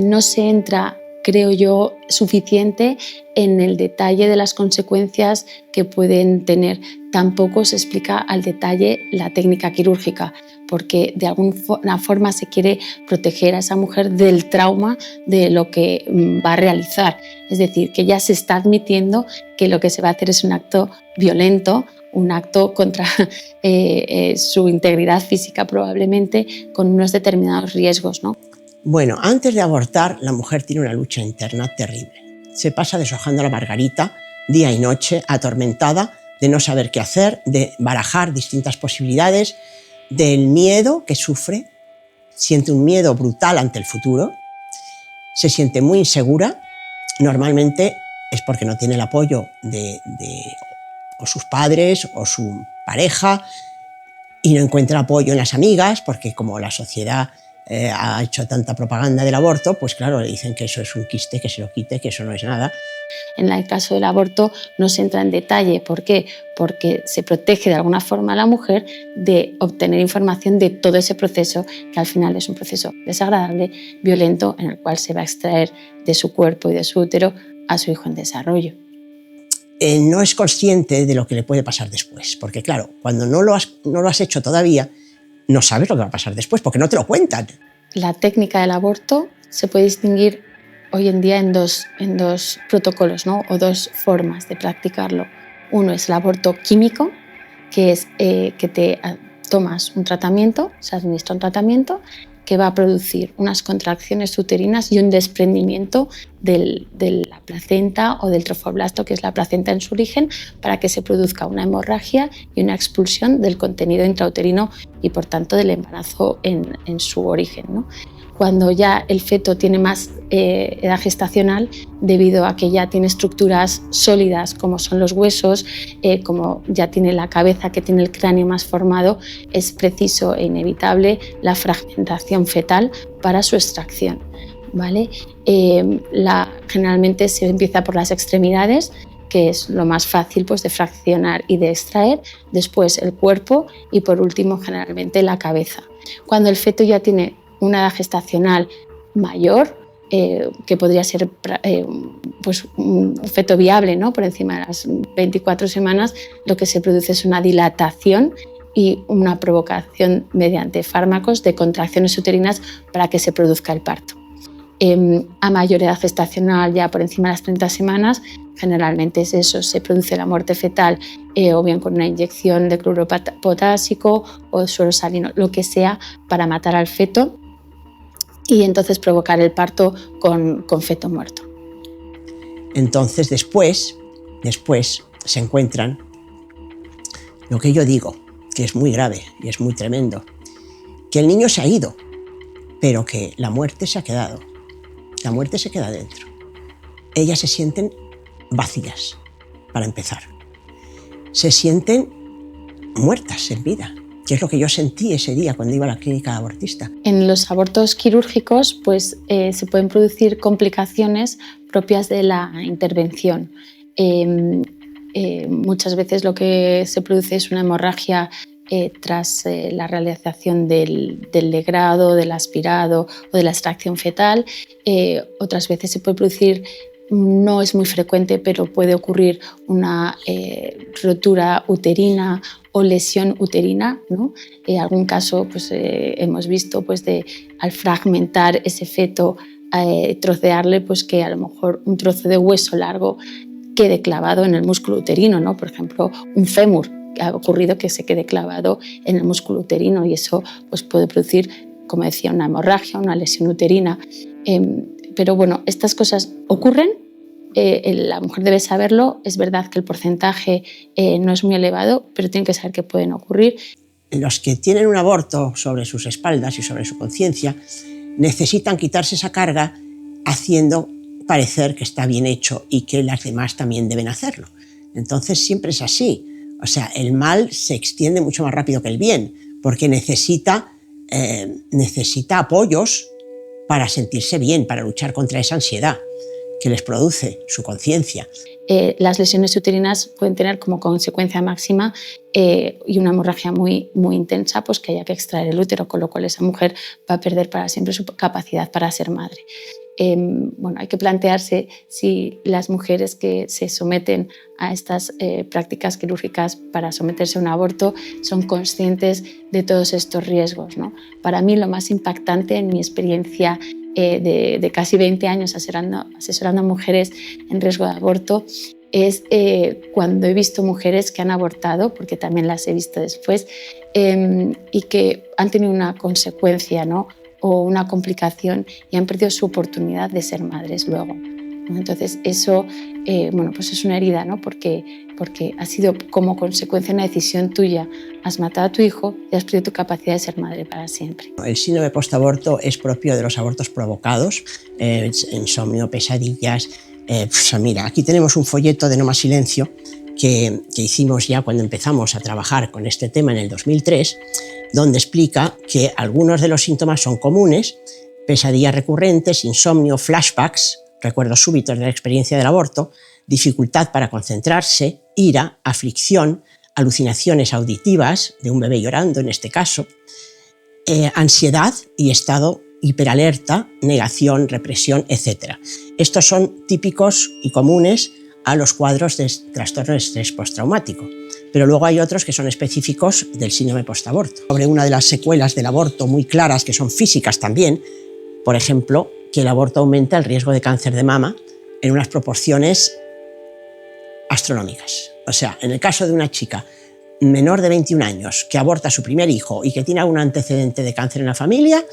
No se entra, creo yo, suficiente en el detalle de las consecuencias que pueden tener. Tampoco se explica al detalle la técnica quirúrgica, porque de alguna forma se quiere proteger a esa mujer del trauma de lo que va a realizar. Es decir, que ya se está admitiendo que lo que se va a hacer es un acto violento, un acto contra su integridad física probablemente, con unos determinados riesgos, ¿no? Bueno, antes de abortar, la mujer tiene una lucha interna terrible. Se pasa deshojando la margarita día y noche, atormentada de no saber qué hacer, de barajar distintas posibilidades, del miedo que sufre, siente un miedo brutal ante el futuro, se siente muy insegura, normalmente es porque no tiene el apoyo de o sus padres o su pareja, y no encuentra apoyo en las amigas, porque como la sociedad ha hecho tanta propaganda del aborto, pues claro, le dicen que eso es un quiste, que se lo quite, que eso no es nada. En el caso del aborto no se entra en detalle. ¿Por qué? Porque se protege de alguna forma a la mujer de obtener información de todo ese proceso, que al final es un proceso desagradable, violento, en el cual se va a extraer de su cuerpo y de su útero a su hijo en desarrollo. No es consciente de lo que le puede pasar después, porque claro, cuando no lo has hecho todavía, no sabes lo que va a pasar después, porque no te lo cuentan. La técnica del aborto se puede distinguir hoy en día en dos protocolos, ¿no? O dos formas de practicarlo. Uno es el aborto químico, que es que te tomas un tratamiento, se administra un tratamiento que va a producir unas contracciones uterinas y un desprendimiento de la placenta o del trofoblasto, que es la placenta en su origen, para que se produzca una hemorragia y una expulsión del contenido intrauterino y, por tanto, del embarazo en su origen, ¿no? Cuando ya el feto tiene más edad gestacional, debido a que ya tiene estructuras sólidas como son los huesos, como ya tiene la cabeza, que tiene el cráneo más formado, es preciso e inevitable la fragmentación fetal para su extracción, ¿vale? Generalmente se empieza por las extremidades, que es lo más fácil, pues, de fraccionar y de extraer, después el cuerpo y por último generalmente la cabeza. Cuando el feto ya tiene una edad gestacional mayor, que podría ser pues un feto viable, ¿no? Por encima de las 24 semanas, lo que se produce es una dilatación y una provocación mediante fármacos de contracciones uterinas para que se produzca el parto. A mayor edad gestacional, ya por encima de las 30 semanas, generalmente es eso, se produce la muerte fetal o bien con una inyección de cloruro potásico o suero salino, lo que sea, para matar al feto y entonces provocar el parto con feto muerto. Entonces después se encuentran lo que yo digo, que es muy grave y es muy tremendo, que el niño se ha ido, pero que la muerte se ha quedado. La muerte se queda dentro. Ellas se sienten vacías, para empezar. Se sienten muertas en vida, que es lo que yo sentí ese día cuando iba a la clínica abortista. En los abortos quirúrgicos, pues, se pueden producir complicaciones propias de la intervención. Muchas veces lo que se produce es una hemorragia tras la realización del legrado, del aspirado o de la extracción fetal. Otras veces se puede producir, no es muy frecuente, pero puede ocurrir una rotura uterina o lesión uterina, ¿no? En algún caso pues, hemos visto pues, al fragmentar ese feto, trocearle, pues, que a lo mejor un trozo de hueso largo quede clavado en el músculo uterino, ¿no? Por ejemplo, un fémur, que ha ocurrido que se quede clavado en el músculo uterino, y eso pues, puede producir, como decía, una hemorragia, una lesión uterina. Pero bueno, estas cosas ocurren, la mujer debe saberlo. Es verdad que el porcentaje no es muy elevado, pero tienen que saber que pueden ocurrir. Los que tienen un aborto sobre sus espaldas y sobre su conciencia necesitan quitarse esa carga haciendo parecer que está bien hecho y que las demás también deben hacerlo. Entonces siempre es así. O sea, el mal se extiende mucho más rápido que el bien, porque necesita apoyos para sentirse bien, para luchar contra esa ansiedad que les produce su conciencia. Las lesiones uterinas pueden tener como consecuencia máxima y una hemorragia muy, muy intensa, pues que haya que extraer el útero, con lo cual esa mujer va a perder para siempre su capacidad para ser madre. Bueno, hay que plantearse si las mujeres que se someten a estas prácticas quirúrgicas para someterse a un aborto son conscientes de todos estos riesgos, ¿no? Para mí lo más impactante en mi experiencia de casi 20 años asesorando a mujeres en riesgo de aborto es cuando he visto mujeres que han abortado, porque también las he visto después, y que han tenido una consecuencia, ¿no? O una complicación y han perdido su oportunidad de ser madres luego, ¿no? Entonces eso bueno, pues es una herida, ¿no? Porque ha sido como consecuencia de una decisión tuya. Has matado a tu hijo y has perdido tu capacidad de ser madre para siempre. El síndrome postaborto es propio de los abortos provocados, insomnio, pesadillas. Pues mira, aquí tenemos un folleto de No Más Silencio que hicimos ya cuando empezamos a trabajar con este tema en el 2003, donde explica que algunos de los síntomas son comunes: pesadillas recurrentes, insomnio, flashbacks, recuerdos súbitos de la experiencia del aborto, dificultad para concentrarse, ira, aflicción, alucinaciones auditivas de un bebé llorando en este caso, ansiedad y estado hiperalerta, negación, represión, etc. Estos son típicos y comunes a los cuadros de trastorno de estrés postraumático. Pero luego hay otros que son específicos del síndrome postaborto. Sobre una de las secuelas del aborto muy claras, que son físicas también, por ejemplo, que el aborto aumenta el riesgo de cáncer de mama en unas proporciones astronómicas. O sea, en el caso de una chica menor de 21 años que aborta a su primer hijo y que tiene algún antecedente de cáncer en la familia,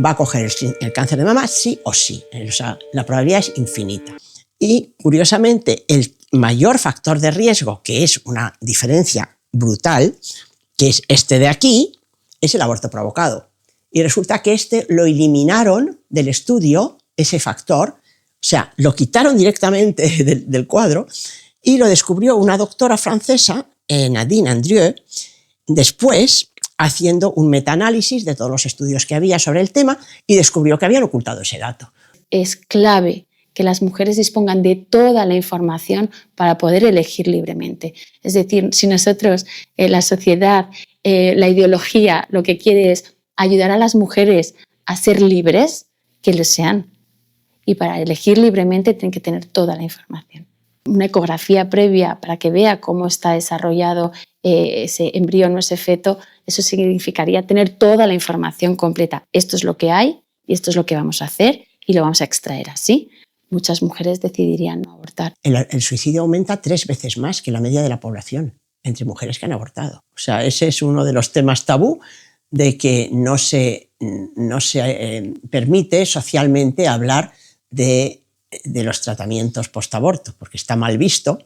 va a coger el cáncer de mama sí o sí. O sea, la probabilidad es infinita. Y, curiosamente, el mayor factor de riesgo, que es una diferencia brutal, que es este de aquí, es el aborto provocado. Y resulta que este lo eliminaron del estudio, ese factor, o sea, lo quitaron directamente del cuadro, y lo descubrió una doctora francesa, Nadine Andrieu, después haciendo un metaanálisis de todos los estudios que había sobre el tema, y descubrió que habían ocultado ese dato. Es clave que las mujeres dispongan de toda la información para poder elegir libremente. Es decir, si nosotros, la sociedad, la ideología, lo que quiere es ayudar a las mujeres a ser libres, que lo sean. Y para elegir libremente tienen que tener toda la información. Una ecografía previa para que vea cómo está desarrollado ese embrión o ese feto, eso significaría tener toda la información completa. Esto es lo que hay y esto es lo que vamos a hacer y lo vamos a extraer así. Muchas mujeres decidirían no abortar. El suicidio aumenta 3 veces más que la media de la población entre mujeres que han abortado. O sea, ese es uno de los temas tabú, de que no se permite socialmente hablar de los tratamientos postaborto, porque está mal visto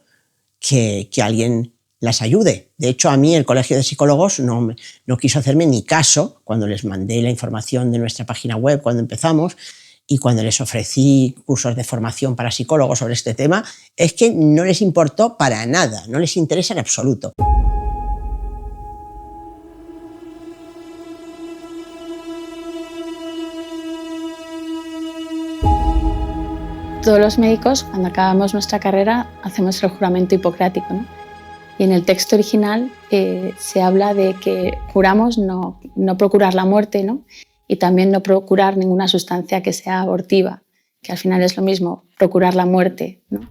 que alguien las ayude. De hecho, a mí el Colegio de Psicólogos no quiso hacerme ni caso cuando les mandé la información de nuestra página web cuando empezamos, y cuando les ofrecí cursos de formación para psicólogos sobre este tema, es que no les importó para nada, no les interesa en absoluto. Todos los médicos, cuando acabamos nuestra carrera, hacemos el juramento hipocrático, ¿no? Y en el texto original se habla de que juramos no procurar la muerte, ¿no? Y también no procurar ninguna sustancia que sea abortiva, que al final es lo mismo, procurar la muerte, ¿no?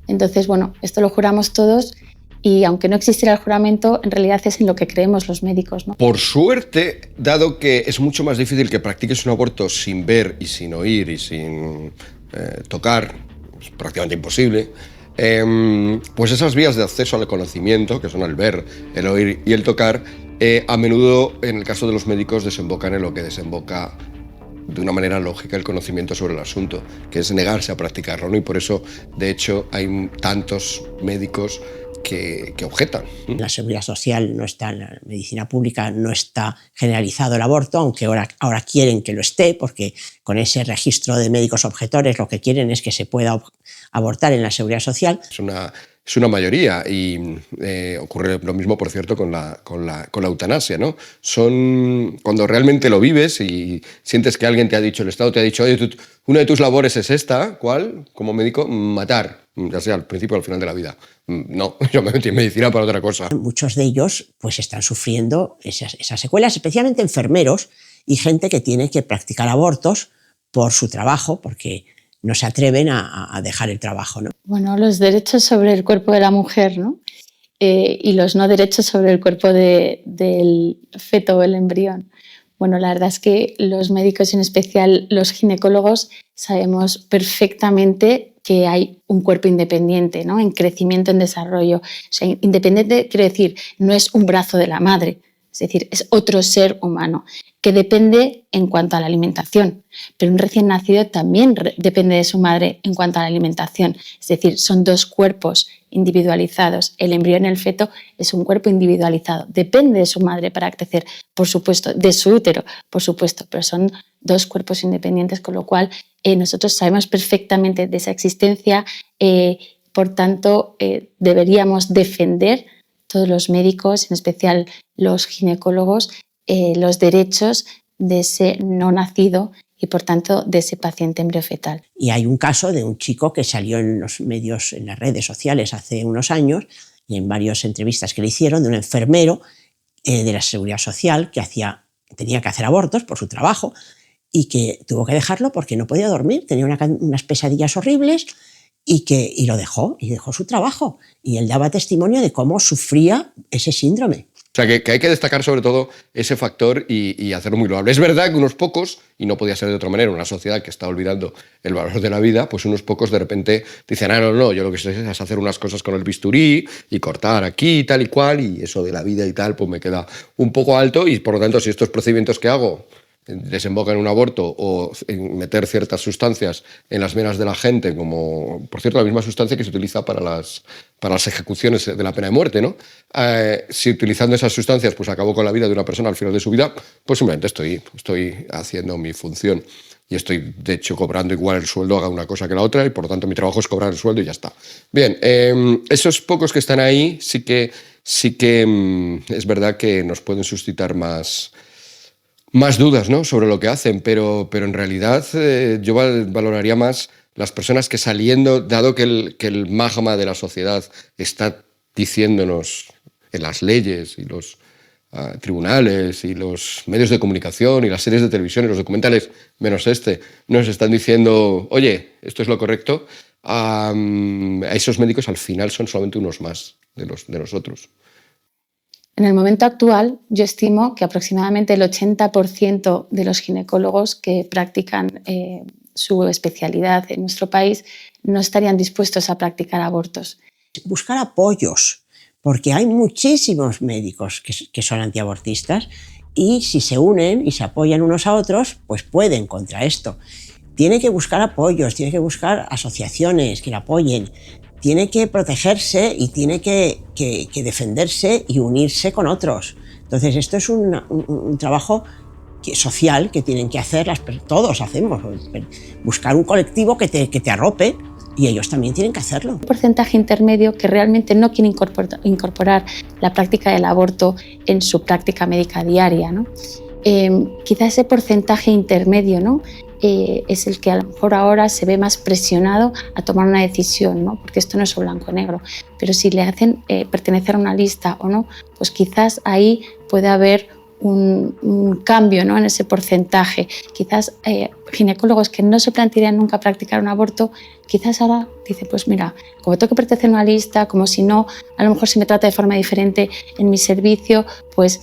Entonces, bueno, esto lo juramos todos y aunque no existiera el juramento, en realidad es en lo que creemos los médicos, ¿no? Por suerte, dado que es mucho más difícil que practiques un aborto sin ver y sin oír y sin tocar, es prácticamente imposible, pues esas vías de acceso al conocimiento, que son el ver, el oír y el tocar, a menudo, en el caso de los médicos, desembocan en lo que desemboca de una manera lógica el conocimiento sobre el asunto, que es negarse a practicarlo, ¿no? Y por eso, de hecho, hay tantos médicos que objetan. La seguridad social no está, en la medicina pública no está generalizado el aborto, aunque ahora quieren que lo esté, porque con ese registro de médicos objetores lo que quieren es que se pueda abortar en la seguridad social. Es una mayoría y ocurre lo mismo, por cierto, con la eutanasia, ¿no? Cuando realmente lo vives y sientes que alguien te ha dicho, el Estado te ha dicho, oye, una de tus labores es esta, ¿cuál? Como médico, matar, ya sea al principio o al final de la vida. No, yo me metí en medicina para otra cosa. Muchos de ellos pues están sufriendo esas secuelas, especialmente enfermeros y gente que tiene que practicar abortos por su trabajo, porque no se atreven a dejar el trabajo, ¿no? Bueno, los derechos sobre el cuerpo de la mujer, ¿no? Y los no derechos sobre el cuerpo del feto o el embrión. Bueno, la verdad es que los médicos, en especial los ginecólogos, sabemos perfectamente que hay un cuerpo independiente, ¿no? En crecimiento, en desarrollo. O sea, independiente quiero decir, no es un brazo de la madre, es decir, es otro ser humano que depende en cuanto a la alimentación, pero un recién nacido también depende de su madre en cuanto a la alimentación, es decir, son dos cuerpos individualizados. El embrión y el feto es un cuerpo individualizado, depende de su madre para crecer, por supuesto, de su útero, por supuesto, pero son dos cuerpos independientes, con lo cual nosotros sabemos perfectamente de esa existencia, por tanto, deberíamos defender todos los médicos, en especial los ginecólogos, los derechos de ese no nacido y, por tanto, de ese paciente embriofetal. Y hay un caso de un chico que salió en los medios, en las redes sociales hace unos años, y en varias entrevistas que le hicieron, de un enfermero de la Seguridad Social que tenía que hacer abortos por su trabajo y que tuvo que dejarlo porque no podía dormir, tenía unas pesadillas horribles y lo dejó, y dejó su trabajo. Y él daba testimonio de cómo sufría ese síndrome. O sea, que hay que destacar sobre todo ese factor y hacerlo muy loable. Es verdad que unos pocos, y no podía ser de otra manera, una sociedad que está olvidando el valor de la vida, pues unos pocos de repente dicen, no, yo lo que sé es hacer unas cosas con el bisturí y cortar aquí y tal y cual, y eso de la vida y tal, pues me queda un poco alto, y por lo tanto, si estos procedimientos que hago desemboca en un aborto o en meter ciertas sustancias en las venas de la gente, como, por cierto, la misma sustancia que se utiliza para las ejecuciones de la pena de muerte, ¿no? Si utilizando esas sustancias pues acabo con la vida de una persona al final de su vida, pues simplemente estoy haciendo mi función y estoy, de hecho, cobrando igual el sueldo, haga una cosa que la otra, y por lo tanto mi trabajo es cobrar el sueldo y ya está. Bien, esos pocos que están ahí sí que es verdad que nos pueden suscitar más dudas, ¿no?, sobre lo que hacen, pero en realidad yo valoraría más las personas que, saliendo, dado que el magma de la sociedad está diciéndonos en las leyes y los tribunales y los medios de comunicación y las series de televisión y los documentales, menos nos están diciendo, oye, esto es lo correcto, a esos médicos al final son solamente unos más de nosotros. En el momento actual, yo estimo que aproximadamente el 80% de los ginecólogos que practican su especialidad en nuestro país no estarían dispuestos a practicar abortos. Buscar apoyos, porque hay muchísimos médicos que son antiabortistas y si se unen y se apoyan unos a otros, pues pueden contra esto. Tiene que buscar apoyos, tiene que buscar asociaciones que le apoyen, tiene que protegerse y tiene que defenderse y unirse con otros. Entonces esto es un trabajo social que tienen que hacer, todos hacemos, buscar un colectivo que te arrope, y ellos también tienen que hacerlo. Un porcentaje intermedio que realmente no quiere incorporar la práctica del aborto en su práctica médica diaria, ¿no? Quizá ese porcentaje intermedio, ¿no?, es el que a lo mejor ahora se ve más presionado a tomar una decisión, ¿no? Porque esto no es o blanco o negro, pero si le hacen pertenecer a una lista o no, pues quizás ahí puede haber un cambio, ¿no?, en ese porcentaje. Quizás ginecólogos que no se plantearían nunca practicar un aborto, quizás ahora dicen, pues mira, como tengo que pertenecer a una lista, como si no, a lo mejor si me trata de forma diferente en mi servicio, pues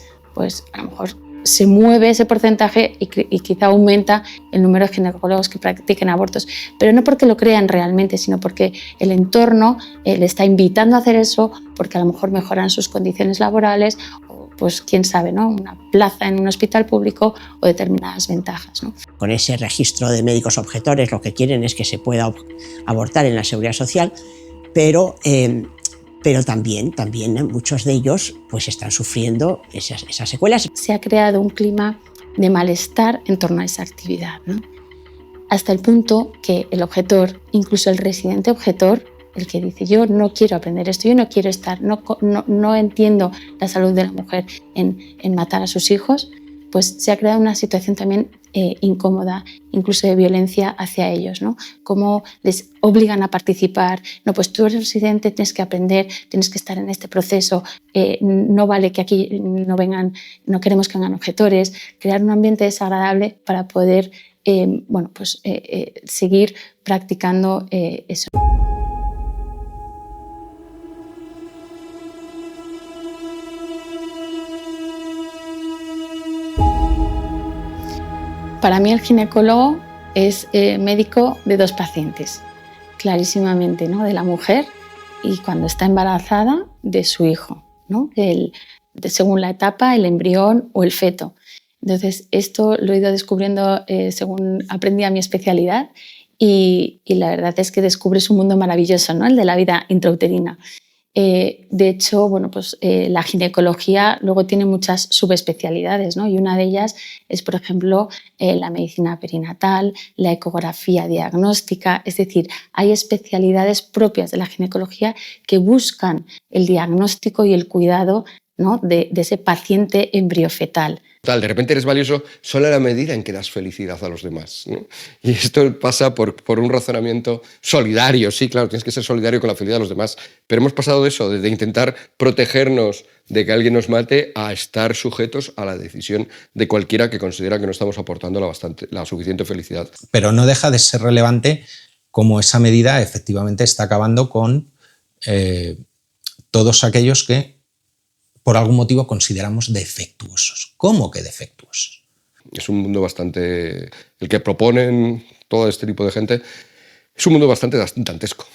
a lo mejor se mueve ese porcentaje y quizá aumenta el número de ginecólogos que practiquen abortos, pero no porque lo crean realmente, sino porque el entorno le está invitando a hacer eso, porque a lo mejor mejoran sus condiciones laborales, o pues quién sabe, ¿no?, una plaza en un hospital público o determinadas ventajas, ¿no? Con ese registro de médicos objetores lo que quieren es que se pueda abortar en la Seguridad Social, pero también muchos de ellos pues están sufriendo esas secuelas. Se ha creado un clima de malestar en torno a esa actividad, ¿no? Hasta el punto que el objetor, incluso el residente objetor, el que dice yo no quiero aprender esto, yo no quiero estar, no entiendo la salud de la mujer en matar a sus hijos, pues se ha creado una situación también incómoda, incluso de violencia hacia ellos, ¿no? Cómo les obligan a participar, no, pues tú eres residente, tienes que aprender, tienes que estar en este proceso, no vale que aquí no queremos que vengan objetores, crear un ambiente desagradable para poder seguir practicando eso. Para mí el ginecólogo es médico de dos pacientes, clarísimamente, ¿no?, de la mujer y cuando está embarazada de su hijo, ¿no?, según la etapa, el embrión o el feto. Entonces esto lo he ido descubriendo según aprendí mi especialidad y la verdad es que descubres un mundo maravilloso, ¿no?, el de la vida intrauterina. De hecho, la ginecología luego tiene muchas subespecialidades, ¿no? Y una de ellas es, por ejemplo, la medicina perinatal, la ecografía diagnóstica, es decir, hay especialidades propias de la ginecología que buscan el diagnóstico y el cuidado, ¿no?, de ese paciente embriofetal. De repente eres valioso solo a la medida en que das felicidad a los demás, ¿no? Y esto pasa por un razonamiento solidario. Sí, claro, tienes que ser solidario con la felicidad de los demás, pero hemos pasado de eso, de intentar protegernos de que alguien nos mate, a estar sujetos a la decisión de cualquiera que considera que no estamos aportando la suficiente felicidad. Pero no deja de ser relevante cómo esa medida efectivamente está acabando con todos aquellos que por algún motivo consideramos defectuosos. ¿Cómo que defectuosos? Es un mundo bastante... El que proponen todo este tipo de gente es un mundo bastante dantesco.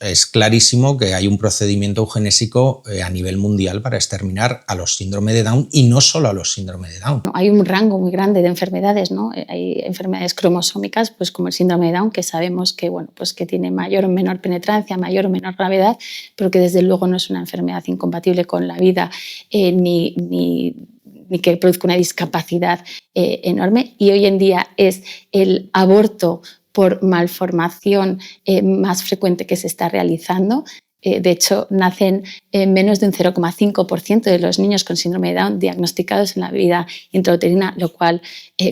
Es clarísimo que hay un procedimiento eugenésico a nivel mundial para exterminar a los síndrome de Down y no solo a los síndrome de Down. Hay un rango muy grande de enfermedades, ¿no? Hay enfermedades cromosómicas, pues como el síndrome de Down, que sabemos que, que tiene mayor o menor penetrancia, mayor o menor gravedad, pero que desde luego no es una enfermedad incompatible con la vida ni que produzca una discapacidad enorme. Y hoy en día es el aborto por malformación más frecuente que se está realizando. De hecho, nacen menos de un 0,5% de los niños con síndrome de Down diagnosticados en la vida intrauterina, lo cual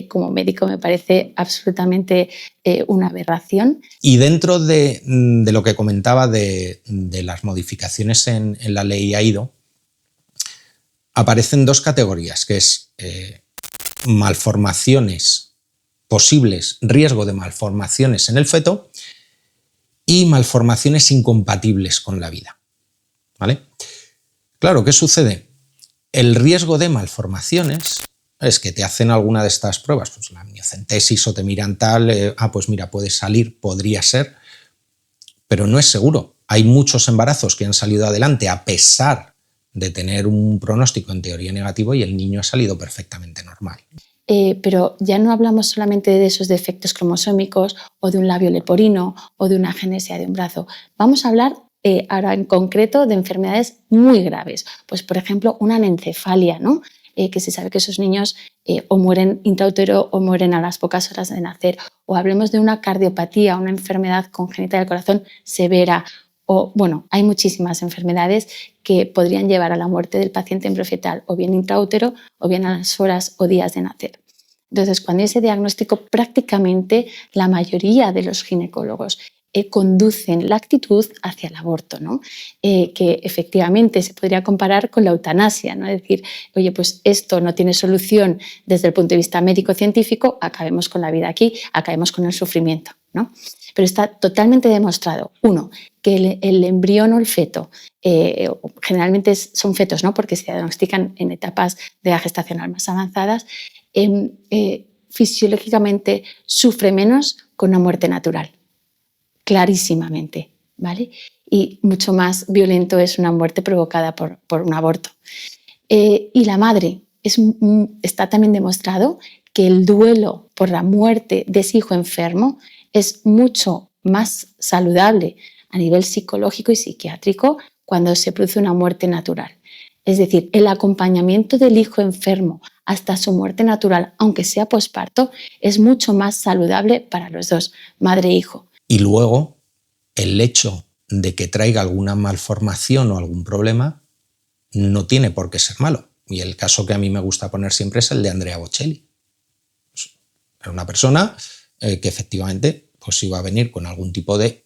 como médico me parece absolutamente una aberración. Y dentro de lo que comentaba de las modificaciones en la ley AIDO, aparecen dos categorías, que es malformaciones posibles, riesgo de malformaciones en el feto y malformaciones incompatibles con la vida, ¿vale? Claro, ¿qué sucede? El riesgo de malformaciones es que te hacen alguna de estas pruebas, pues la amniocentesis o te miran tal, pues mira, puede salir, podría ser, pero no es seguro. Hay muchos embarazos que han salido adelante a pesar de tener un pronóstico en teoría negativo y el niño ha salido perfectamente normal. Pero ya no hablamos solamente de esos defectos cromosómicos o de un labio leporino o de una agenesia de un brazo. Vamos a hablar ahora en concreto de enfermedades muy graves. Pues, por ejemplo, una anencefalia, ¿no? Que se sabe que esos niños o mueren intraútero o mueren a las pocas horas de nacer. O hablemos de una cardiopatía, una enfermedad congénita del corazón severa. O, hay muchísimas enfermedades que podrían llevar a la muerte del paciente embriofetal o bien intraútero o bien a las horas o días de nacer. Entonces, cuando hay ese diagnóstico, prácticamente la mayoría de los ginecólogos conducen la actitud hacia el aborto, ¿no? Que efectivamente se podría comparar con la eutanasia, ¿no? Es decir, oye, pues esto no tiene solución desde el punto de vista médico-científico, acabemos con la vida aquí, acabemos con el sufrimiento, ¿no? Pero está totalmente demostrado, uno, que el embrión o el feto, generalmente son fetos, ¿no? Porque se diagnostican en etapas de la gestacional más avanzadas, fisiológicamente sufre menos con una muerte natural, clarísimamente, ¿vale? Y mucho más violento es una muerte provocada por un aborto. Y la madre, está también demostrado que el duelo por la muerte de ese hijo enfermo es mucho más saludable a nivel psicológico y psiquiátrico cuando se produce una muerte natural. Es decir, el acompañamiento del hijo enfermo hasta su muerte natural, aunque sea posparto, es mucho más saludable para los dos, madre e hijo. Y luego, el hecho de que traiga alguna malformación o algún problema no tiene por qué ser malo. Y el caso que a mí me gusta poner siempre es el de Andrea Bocelli. Era una persona que efectivamente pues iba a venir con algún tipo de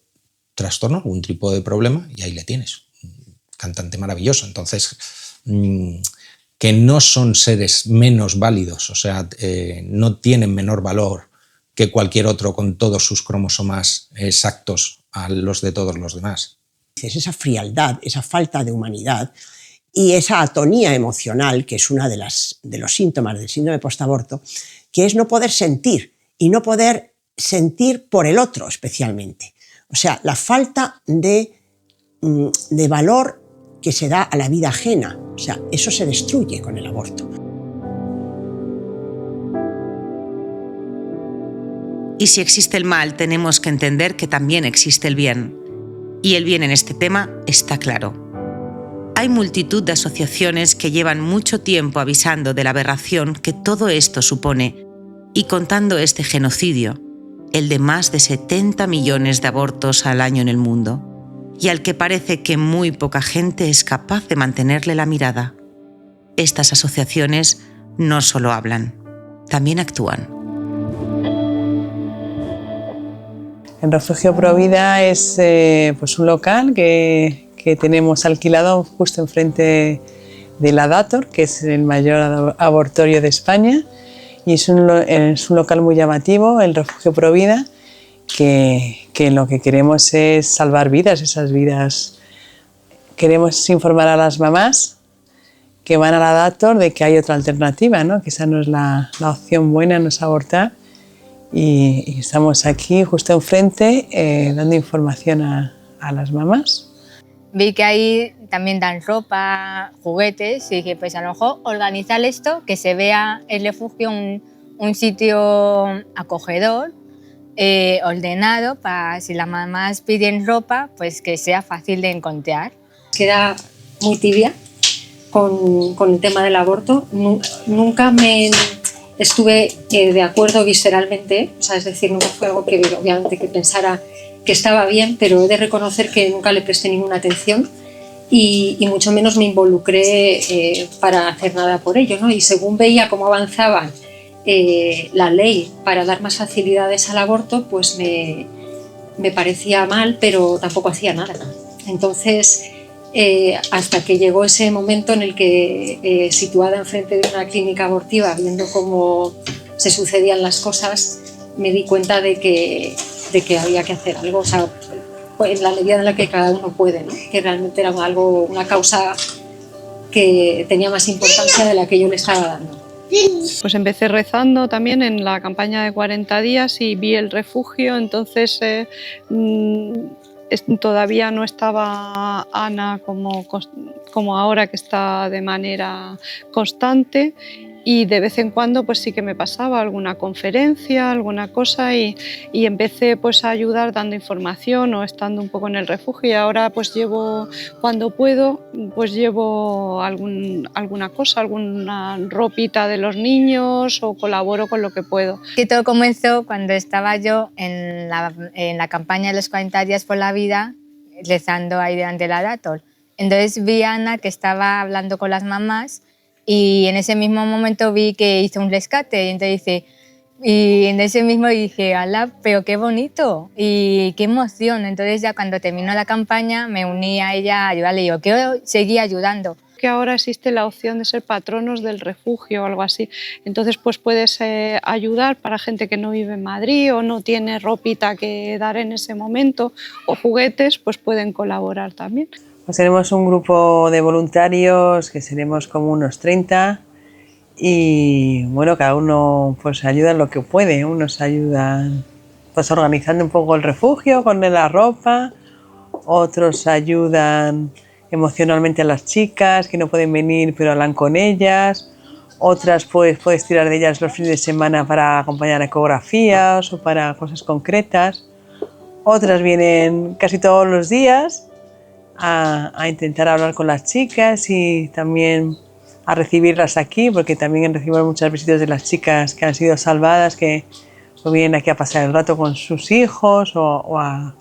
trastorno, algún tipo de problema, y ahí le tienes. Un cantante maravilloso. Entonces, que no son seres menos válidos, o sea, no tienen menor valor que cualquier otro con todos sus cromosomas exactos a los de todos los demás. Es esa frialdad, esa falta de humanidad y esa atonía emocional, que es uno de los síntomas del síndrome postaborto, que es no poder sentir y no poder sentir por el otro especialmente. O sea, la falta de valor que se da a la vida ajena. O sea, eso se destruye con el aborto. Y si existe el mal, tenemos que entender que también existe el bien. Y el bien en este tema está claro. Hay multitud de asociaciones que llevan mucho tiempo avisando de la aberración que todo esto supone y contando este genocidio, el de más de 70 millones de abortos al año en el mundo, y al que parece que muy poca gente es capaz de mantenerle la mirada. Estas asociaciones no solo hablan, también actúan. El Refugio Provida es pues un local que tenemos alquilado justo enfrente de la Dator, que es el mayor abortorio de España, y es un local muy llamativo, el Refugio Provida, que lo que queremos es salvar vidas, esas vidas. Queremos informar a las mamás que van a la Dator de que hay otra alternativa, ¿no? Que esa no es la opción buena, no es abortar. Y estamos aquí justo enfrente dando información a las mamás. Vi que ahí también dan ropa, juguetes, y dije, pues a lo mejor organizar esto, que se vea el refugio un sitio acogedor, ordenado, para si las mamás piden ropa, pues que sea fácil de encontrar. Queda muy tibia con el tema del aborto. Nunca me estuve de acuerdo visceralmente, o sea, es decir, nunca fue algo que obviamente que pensara que estaba bien, pero he de reconocer que nunca le presté ninguna atención y mucho menos me involucré para hacer nada por ello, ¿no? Y según veía cómo avanzaba la ley para dar más facilidades al aborto, pues me parecía mal, pero tampoco hacía nada. Entonces, hasta que llegó ese momento en el que, situada enfrente de una clínica abortiva, viendo cómo se sucedían las cosas, me di cuenta de que había que hacer algo, o sea, en la medida en la que cada uno puede, ¿no? Que realmente era una causa que tenía más importancia de la que yo le estaba dando. Pues empecé rezando también en la campaña de 40 días y vi el refugio, entonces todavía no estaba Ana como ahora, que está de manera constante, y de vez en cuando pues sí que me pasaba alguna conferencia, alguna cosa, y empecé pues a ayudar dando información o estando un poco en el refugio, y ahora pues llevo, cuando puedo, pues llevo alguna cosa, alguna ropita de los niños, o colaboro con lo que puedo. Que todo comenzó cuando estaba yo en la campaña de los 40 días por la vida, rezando ahí delante de la Dator. Entonces vi a Ana que estaba hablando con las mamás, y en ese mismo momento vi que hizo un rescate, y entonces dice, Y en ese mismo dije, ala, pero qué bonito y qué emoción. Entonces ya cuando terminó la campaña me uní a ella a ayudarle y yo quiero seguir ayudando. Que ahora existe la opción de ser patronos del refugio o algo así. Entonces pues puedes ayudar para gente que no vive en Madrid o no tiene ropita que dar en ese momento o juguetes, pues pueden colaborar también. Pues tenemos un grupo de voluntarios que seremos como unos 30 y bueno, cada uno pues ayuda en lo que puede. Unos ayudan pues organizando un poco el refugio con la ropa, otros ayudan emocionalmente a las chicas que no pueden venir pero hablan con ellas, otras pues puedes tirar de ellas los fines de semana para acompañar a ecografías o para cosas concretas, otras vienen casi todos los días a intentar hablar con las chicas y también a recibirlas aquí, porque también recibimos muchas visitas de las chicas que han sido salvadas, que vienen aquí a pasar el rato con sus hijos o a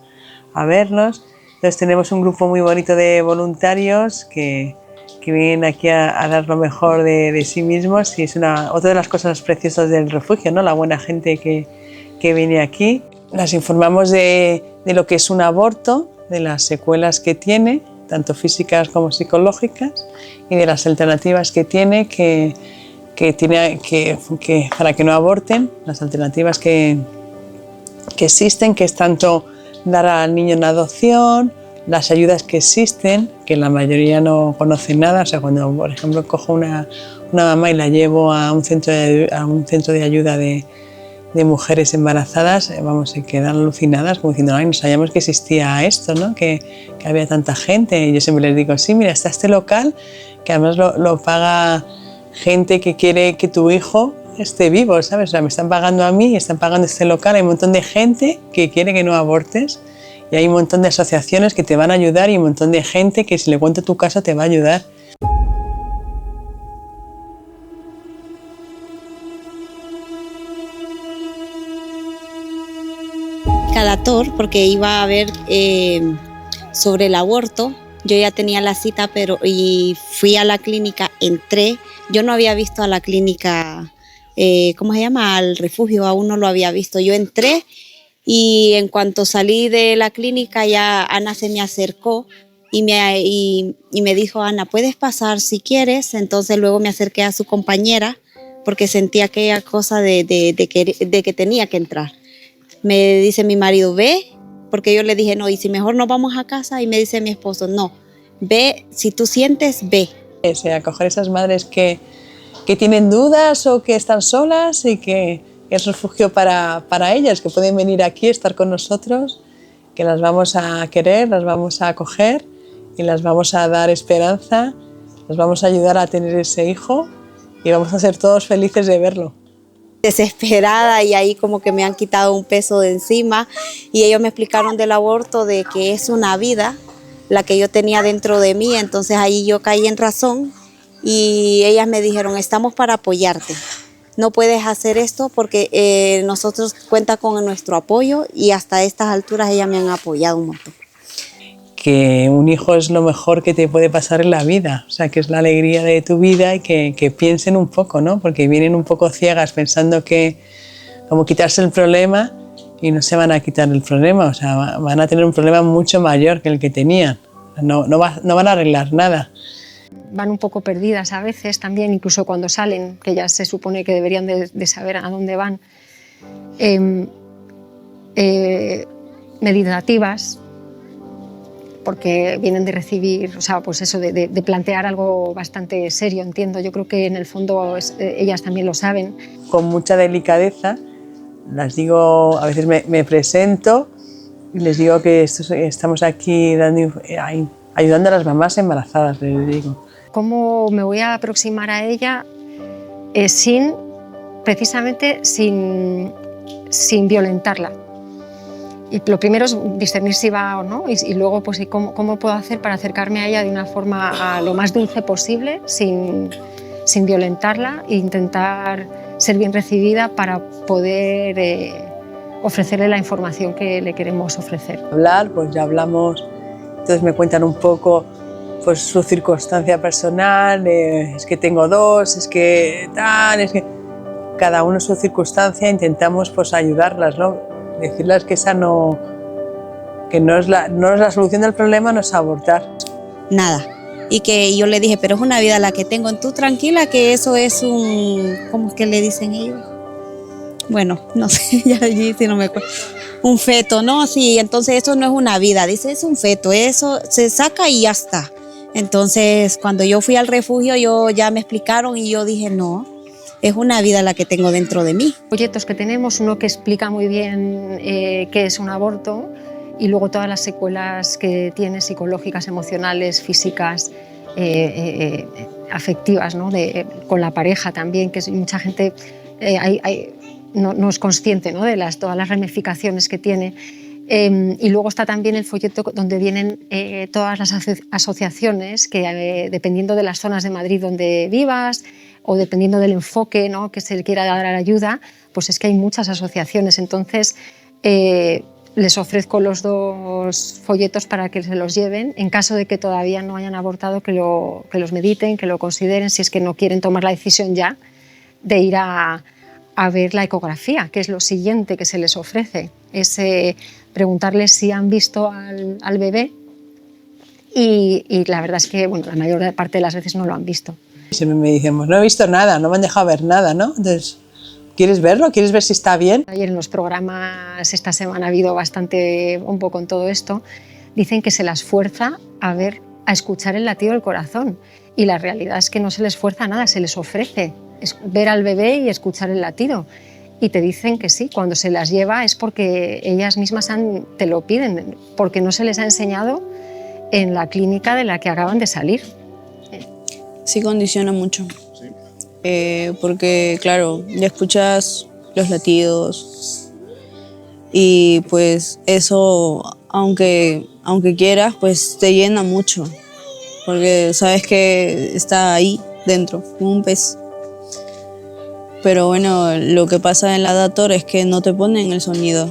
vernos. Entonces tenemos un grupo muy bonito de voluntarios que vienen aquí a dar lo mejor de sí mismos y es otra de las cosas preciosas del refugio, ¿no? La buena gente que viene aquí. Las informamos de lo que es un aborto, de las secuelas que tiene, tanto físicas como psicológicas, y de las alternativas que tiene para que no aborten, las alternativas que existen, que es tanto dar al niño en adopción, las ayudas que existen, que la mayoría no conocen nada. O sea, cuando por ejemplo cojo una mamá y la llevo a un centro de ayuda de mujeres embarazadas, se quedan alucinadas como diciendo, ay, no sabíamos que existía esto, ¿no? que había tanta gente. Y yo siempre les digo, sí, mira, está este local que además lo paga gente que quiere que tu hijo esté vivo, ¿sabes? O sea, me están pagando a mí y están pagando este local. Hay un montón de gente que quiere que no abortes y hay un montón de asociaciones que te van a ayudar y un montón de gente que si le cuento tu caso te va a ayudar. Cada dator, porque iba a ver sobre el aborto. Yo ya tenía la cita, y fui a la clínica, entré. Yo no había visto a la clínica, ¿cómo se llama? Al refugio, aún no lo había visto. Yo entré y en cuanto salí de la clínica ya Ana se me acercó y me dijo, Ana, puedes pasar si quieres. Entonces luego me acerqué a su compañera porque sentía aquella cosa de que tenía que entrar. Me dice mi marido, ve, porque yo le dije, no, y si mejor nos vamos a casa, y me dice mi esposo, no, ve, si tú sientes, ve. Acoger a esas madres que tienen dudas o que están solas y que es refugio para ellas, que pueden venir aquí, estar con nosotros, que las vamos a querer, las vamos a acoger y las vamos a dar esperanza, las vamos a ayudar a tener ese hijo y vamos a ser todos felices de verlo. Desesperada, y ahí como que me han quitado un peso de encima y ellos me explicaron del aborto, de que es una vida la que yo tenía dentro de mí. Entonces ahí yo caí en razón y ellas me dijeron, estamos para apoyarte, no puedes hacer esto porque nosotros cuenta con nuestro apoyo, y hasta estas alturas ellas me han apoyado un montón. Que un hijo es lo mejor que te puede pasar en la vida, o sea, que es la alegría de tu vida, y que piensen un poco, ¿no? Porque vienen un poco ciegas pensando que como quitarse el problema, y no se van a quitar el problema, o sea, van a tener un problema mucho mayor que el que tenían, no van a arreglar nada. Van un poco perdidas a veces también, incluso cuando salen, que ya se supone que deberían de saber a dónde van. Meditativas, porque vienen de recibir, o sea, pues eso, de plantear algo bastante serio, entiendo. Yo creo que en el fondo ellas también lo saben. Con mucha delicadeza las digo, a veces me presento y les digo que estamos aquí ayudando a las mamás embarazadas, les digo. ¿Cómo me voy a aproximar a ella precisamente sin violentarla? Y lo primero es discernir si va o no, y luego pues cómo puedo hacer para acercarme a ella de una forma lo más dulce posible, sin violentarla, e intentar ser bien recibida para poder ofrecerle la información que le queremos ofrecer. Hablar, pues ya hablamos, entonces me cuentan un poco pues su circunstancia personal, es que tengo dos, es que tal, es que... cada uno su circunstancia, intentamos pues ayudarlas, ¿no? Decirles que esa no es la solución del problema, no es abortar. Nada. Y que yo le dije, pero es una vida la que tengo, tú tranquila que eso es un, ¿cómo es que le dicen ellos? Bueno, no sé, ya allí sí no me acuerdo. Un feto, ¿no? Sí, entonces eso no es una vida, dice, es un feto, eso se saca y ya está. Entonces, cuando yo fui al refugio, ya me explicaron y yo dije, no, es una vida la que tengo dentro de mí. Folletos que tenemos, uno que explica muy bien qué es un aborto, y luego todas las secuelas que tiene psicológicas, emocionales, físicas, afectivas, ¿no? Con la pareja también, que mucha gente no es consciente, ¿no? De todas las ramificaciones que tiene. Y luego está también el folleto donde vienen todas las asociaciones que, dependiendo de las zonas de Madrid donde vivas o dependiendo del enfoque, ¿no? Que se le quiera dar a la ayuda, pues es que hay muchas asociaciones. Entonces, les ofrezco los 2 folletos para que se los lleven. En caso de que todavía no hayan abortado, que los mediten, que lo consideren, si es que no quieren tomar la decisión ya de ir a ver la ecografía, que es lo siguiente que se les ofrece. Es preguntarles si han visto al bebé y la verdad es que bueno, la mayor parte de las veces no lo han visto. Siempre me dicen, no he visto nada, no me han dejado ver nada, ¿no? Entonces, ¿quieres verlo? ¿Quieres ver si está bien? Ayer en los programas, esta semana ha habido bastante un poco en todo esto, dicen que se las fuerza a escuchar el latido del corazón y la realidad es que no se les fuerza nada, se les ofrece ver al bebé y escuchar el latido. Y te dicen que sí, cuando se las lleva es porque ellas mismas te lo piden, porque no se les ha enseñado en la clínica de la que acaban de salir. Sí condiciona mucho, porque claro, ya escuchas los latidos y pues eso, aunque quieras, pues te llena mucho, porque sabes que está ahí dentro, como un pez. Pero bueno, lo que pasa en la Dator es que no te ponen el sonido.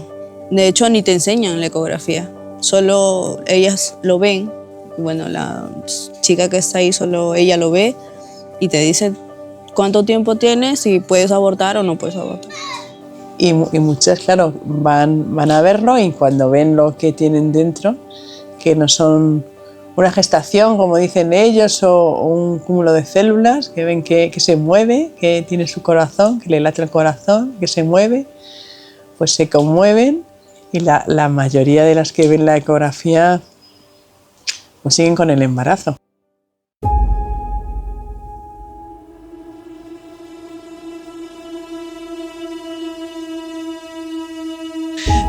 De hecho, ni te enseñan la ecografía. Solo ellas lo ven. Bueno, la chica que está ahí, solo ella lo ve y te dice cuánto tiempo tienes y puedes abortar o no puedes abortar. Y muchas, claro, van a verlo y cuando ven lo que tienen dentro, que no son una gestación, como dicen ellos, o un cúmulo de células, que ven que se mueve, que tiene su corazón, que le late el corazón, que se mueve, pues se conmueven y la mayoría de las que ven la ecografía pues siguen con el embarazo.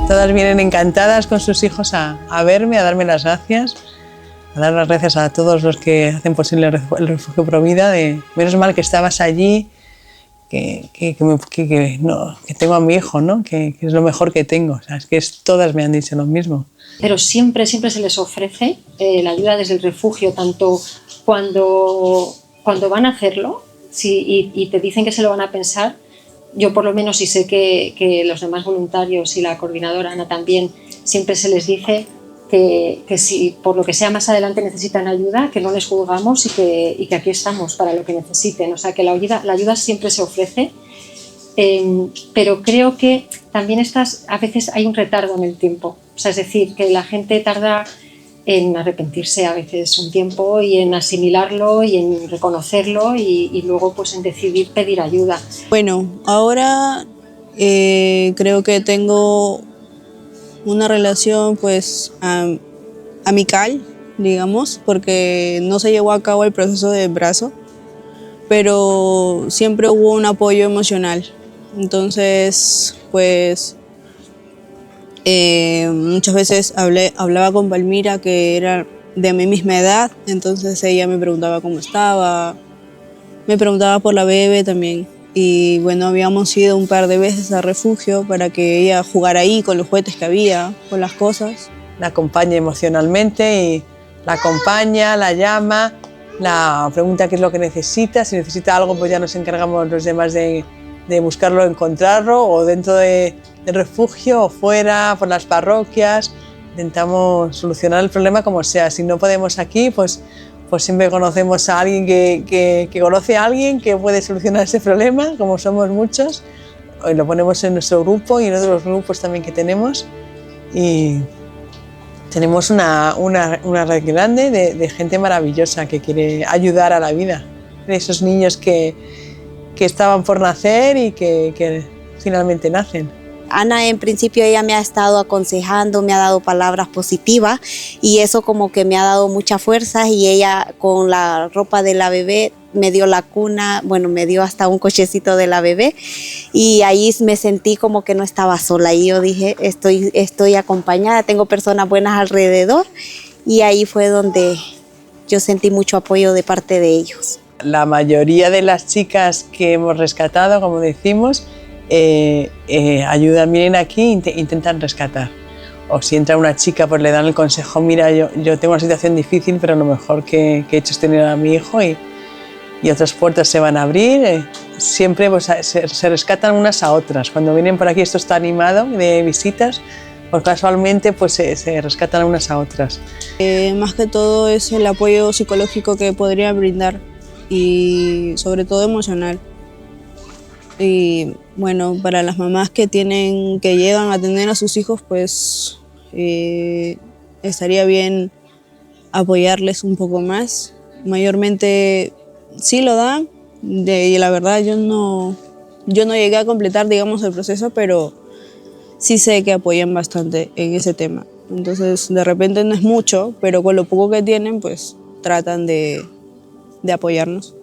Todas vienen encantadas con sus hijos a verme, a darme las gracias. A dar las gracias a todos los que hacen posible el Refugio Provida, de menos mal que estabas allí, que tengo a mi hijo, ¿no? que es lo mejor que tengo. O sea, es que todas me han dicho lo mismo. Pero siempre se les ofrece la ayuda desde el refugio, tanto cuando van a hacerlo y te dicen que se lo van a pensar. Yo por lo menos, y sé que los demás voluntarios y la coordinadora Ana también, siempre se les dice que si por lo que sea más adelante necesitan ayuda, que no les juzgamos y que aquí estamos para lo que necesiten. O sea, que la ayuda siempre se ofrece, pero creo que también a veces hay un retardo en el tiempo. O sea, es decir, que la gente tarda en arrepentirse a veces un tiempo y en asimilarlo y en reconocerlo y luego pues en decidir pedir ayuda. Bueno, ahora creo que tengo una relación pues amical, digamos, porque no se llevó a cabo el proceso de embarazo, pero siempre hubo un apoyo emocional. Entonces, pues muchas veces hablaba con Palmira, que era de mi misma edad, entonces ella me preguntaba cómo estaba, me preguntaba por la bebé también. Y bueno, habíamos ido un par de veces al refugio para que ella jugara ahí con los juguetes que había, con las cosas. La acompaña emocionalmente y la acompaña, la llama, la pregunta qué es lo que necesita. Si necesita algo, pues ya nos encargamos los demás de buscarlo, encontrarlo, o dentro del refugio o fuera, por las parroquias. Intentamos solucionar el problema como sea. Si no podemos aquí, pues pues siempre conocemos a alguien que conoce a alguien que puede solucionar ese problema, como somos muchos. Hoy lo ponemos en nuestro grupo y en otros grupos también que tenemos. Y tenemos una red grande de gente maravillosa que quiere ayudar a la vida. De esos niños que estaban por nacer y que finalmente nacen. Ana, en principio, ella me ha estado aconsejando, me ha dado palabras positivas y eso como que me ha dado mucha fuerza, y ella con la ropa de la bebé me dio la cuna, bueno, me dio hasta un cochecito de la bebé, y ahí me sentí como que no estaba sola, y yo dije, estoy acompañada, tengo personas buenas alrededor, y ahí fue donde yo sentí mucho apoyo de parte de ellos. La mayoría de las chicas que hemos rescatado, como decimos, ayudan, vienen aquí e intentan rescatar. O si entra una chica, pues le dan el consejo, mira, yo tengo una situación difícil, pero lo mejor que he hecho es tener a mi hijo, y otras puertas se van a abrir. Siempre pues, se rescatan unas a otras. Cuando vienen por aquí, esto está animado de visitas, pues casualmente pues, se rescatan unas a otras. Más que todo es el apoyo psicológico que podría brindar y sobre todo emocional. Y bueno, para las mamás que llegan a tener a sus hijos, pues estaría bien apoyarles un poco más. Mayormente sí lo dan, y la verdad yo no llegué a completar, digamos, el proceso, pero sí sé que apoyan bastante en ese tema. Entonces, de repente no es mucho, pero con lo poco que tienen, pues tratan de apoyarnos.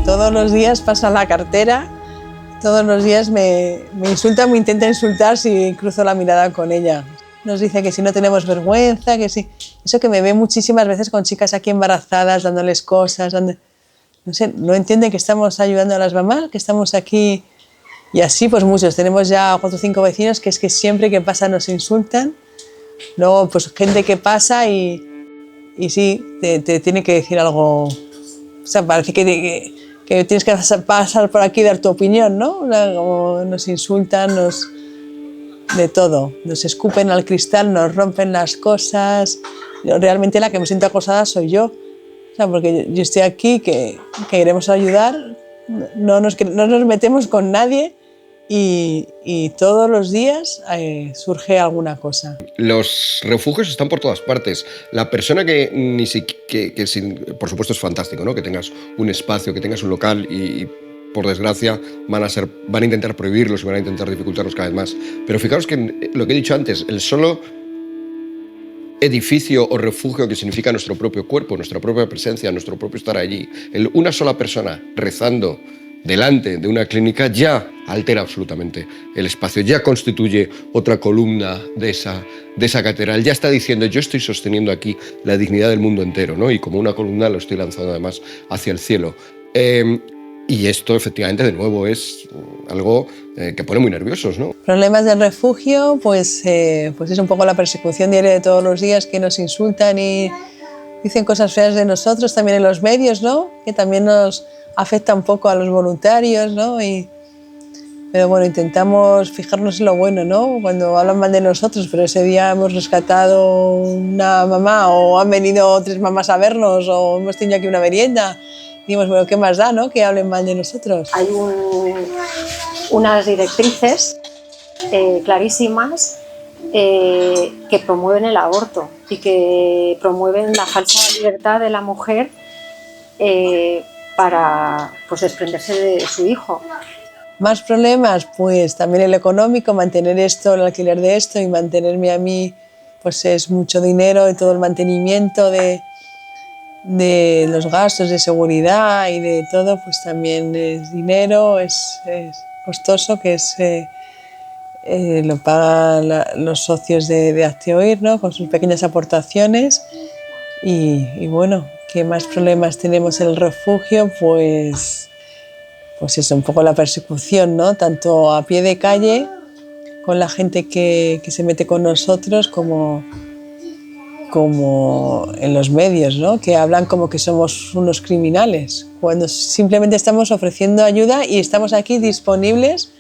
Todos los días pasa la cartera, todos los días me insulta, me intenta insultar si cruzo la mirada con ella. Nos dice que si no tenemos vergüenza, que sí. Eso que me ve muchísimas veces con chicas aquí embarazadas, dándoles cosas, no sé, no entienden que estamos ayudando a las mamás, que estamos aquí. Y así pues muchos, tenemos ya 4 o 5 vecinos que es que siempre que pasa nos insultan. Luego pues gente que pasa y sí, te tiene que decir algo. O sea, parece que tienes que pasar por aquí y dar tu opinión, ¿no? Como nos insultan, de todo. Nos escupen al cristal, nos rompen las cosas. Realmente la que me siento acosada soy yo. O sea, porque yo estoy aquí, que queremos ayudar, no nos metemos con nadie y todos los días surge alguna cosa. Los refugios están por todas partes. La persona que por supuesto es fantástico, ¿no? Que tengas un espacio, que tengas un local y por desgracia van a intentar prohibirlos y van a intentar dificultarlos cada vez más. Pero fijaros que lo que he dicho antes, el solo edificio o refugio que significa nuestro propio cuerpo, nuestra propia presencia, nuestro propio estar allí, una sola persona rezando delante de una clínica ya altera absolutamente el espacio, ya constituye otra columna de esa catedral, ya está diciendo yo estoy sosteniendo aquí la dignidad del mundo entero, ¿no? Y como una columna lo estoy lanzando además hacia el cielo. Y esto efectivamente de nuevo es algo que pone muy nerviosos, ¿no? Problemas del refugio, pues es un poco la persecución diaria de todos los días, que nos insultan y dicen cosas feas de nosotros, también en los medios, ¿no? Que también nos afecta un poco a los voluntarios, ¿no? Pero bueno, intentamos fijarnos en lo bueno, ¿no? Cuando hablan mal de nosotros, pero ese día hemos rescatado una mamá o han venido 3 mamás a vernos o hemos tenido aquí una merienda. Dijimos, bueno, ¿qué más da, no? Que hablen mal de nosotros. Hay unas directrices clarísimas que promueven el aborto y que promueven la falsa libertad de la mujer para pues, desprenderse de su hijo. Más problemas, pues también el económico, mantener esto, el alquiler de esto y mantenerme a mí, pues es mucho dinero y todo el mantenimiento de los gastos de seguridad y de todo, pues también es dinero, es costoso, que lo pagan los socios de Hazte Oír, ¿no? Con sus pequeñas aportaciones. Y bueno, ¿qué más problemas tenemos en el refugio? Pues es un poco la persecución, ¿no? Tanto a pie de calle, con la gente que se mete con nosotros, como en los medios, ¿no? Que hablan como que somos unos criminales, cuando simplemente estamos ofreciendo ayuda y estamos aquí disponibles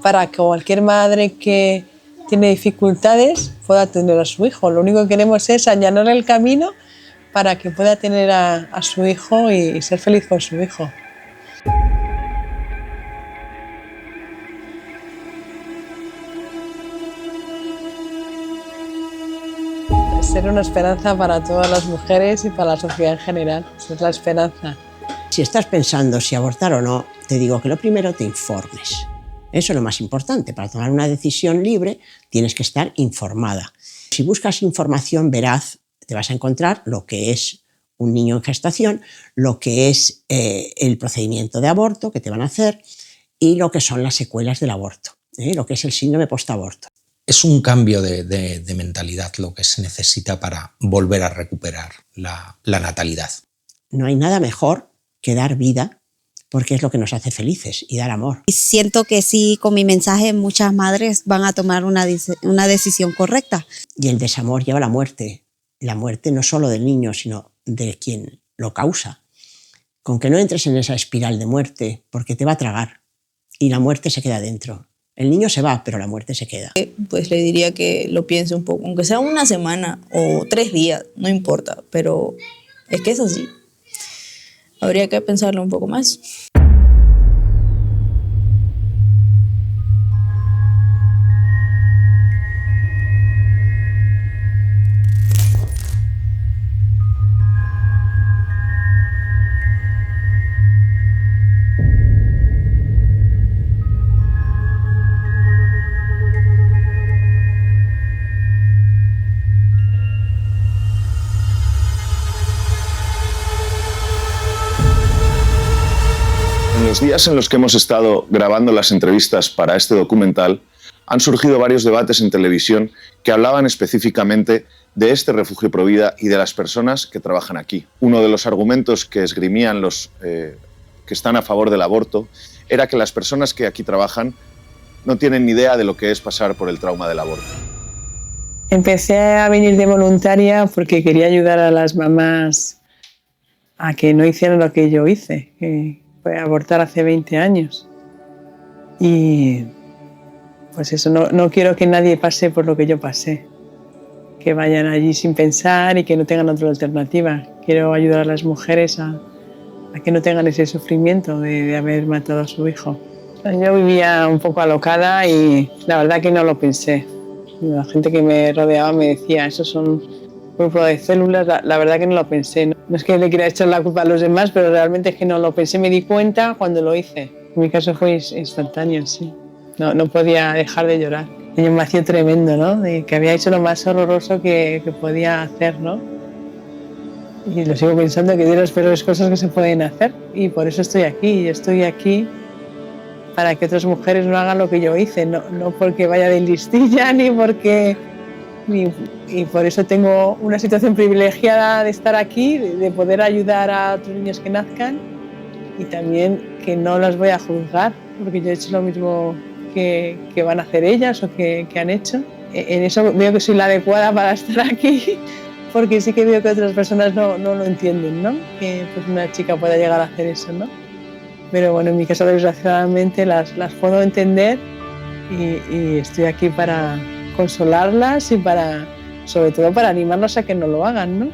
para que cualquier madre que tiene dificultades pueda tener a su hijo. Lo único que queremos es allanar el camino para que pueda tener a su hijo y ser feliz con su hijo. Ser una esperanza para todas las mujeres y para la sociedad en general. Esa es la esperanza. Si estás pensando si abortar o no, te digo que lo primero te informes. Eso es lo más importante. Para tomar una decisión libre tienes que estar informada. Si buscas información veraz, te vas a encontrar lo que es un niño en gestación, lo que es el procedimiento de aborto que te van a hacer y lo que son las secuelas del aborto, lo que es el síndrome postaborto. Es un cambio de mentalidad lo que se necesita para volver a recuperar la natalidad. No hay nada mejor que dar vida, porque es lo que nos hace felices, y dar amor. Y siento que sí, con mi mensaje muchas madres van a tomar una decisión correcta. Y el desamor lleva a la muerte no solo del niño, sino de quien lo causa. Con que no entres en esa espiral de muerte, porque te va a tragar, y la muerte se queda dentro. El niño se va, pero la muerte se queda. Pues le diría que lo piense un poco, aunque sea una semana o 3 días, no importa, pero es que es así. Habría que pensarlo un poco más. En los días en los que hemos estado grabando las entrevistas para este documental, han surgido varios debates en televisión que hablaban específicamente de este refugio Provida y de las personas que trabajan aquí. Uno de los argumentos que esgrimían los que están a favor del aborto era que las personas que aquí trabajan no tienen ni idea de lo que es pasar por el trauma del aborto. Empecé a venir de voluntaria porque quería ayudar a las mamás a que no hicieran lo que yo hice, que fue abortar hace 20 años. Y pues eso, no quiero que nadie pase por lo que yo pasé, que vayan allí sin pensar y que no tengan otra alternativa. Quiero ayudar a las mujeres a que no tengan ese sufrimiento de haber matado a su hijo. Yo vivía un poco alocada y la verdad que no lo pensé. La gente que me rodeaba me decía, esos son un grupo de células, la verdad que no lo pensé. No es que le quiera echar la culpa a los demás, pero realmente es que no lo pensé, me di cuenta cuando lo hice. En mi caso fue instantáneo, sí. No podía dejar de llorar. Y un vacío tremendo, ¿no? De que había hecho lo más horroroso que podía hacer, ¿no? Y lo sigo pensando, que de las peores cosas que se pueden hacer. Y por eso estoy aquí. Yo estoy aquí para que otras mujeres no hagan lo que yo hice. No porque vaya de listilla, ni porque... Y por eso tengo una situación privilegiada de estar aquí, de poder ayudar a otros niños que nazcan. Y también que no las voy a juzgar, porque yo he hecho lo mismo que van a hacer ellas o que han hecho. En eso veo que soy la adecuada para estar aquí, porque sí que veo que otras personas no lo entienden, ¿no? Que pues una chica pueda llegar a hacer eso, ¿no? Pero bueno, en mi caso desgraciadamente las puedo entender y estoy aquí para consolarlas y sobre todo para animarlas a que no lo hagan, ¿no?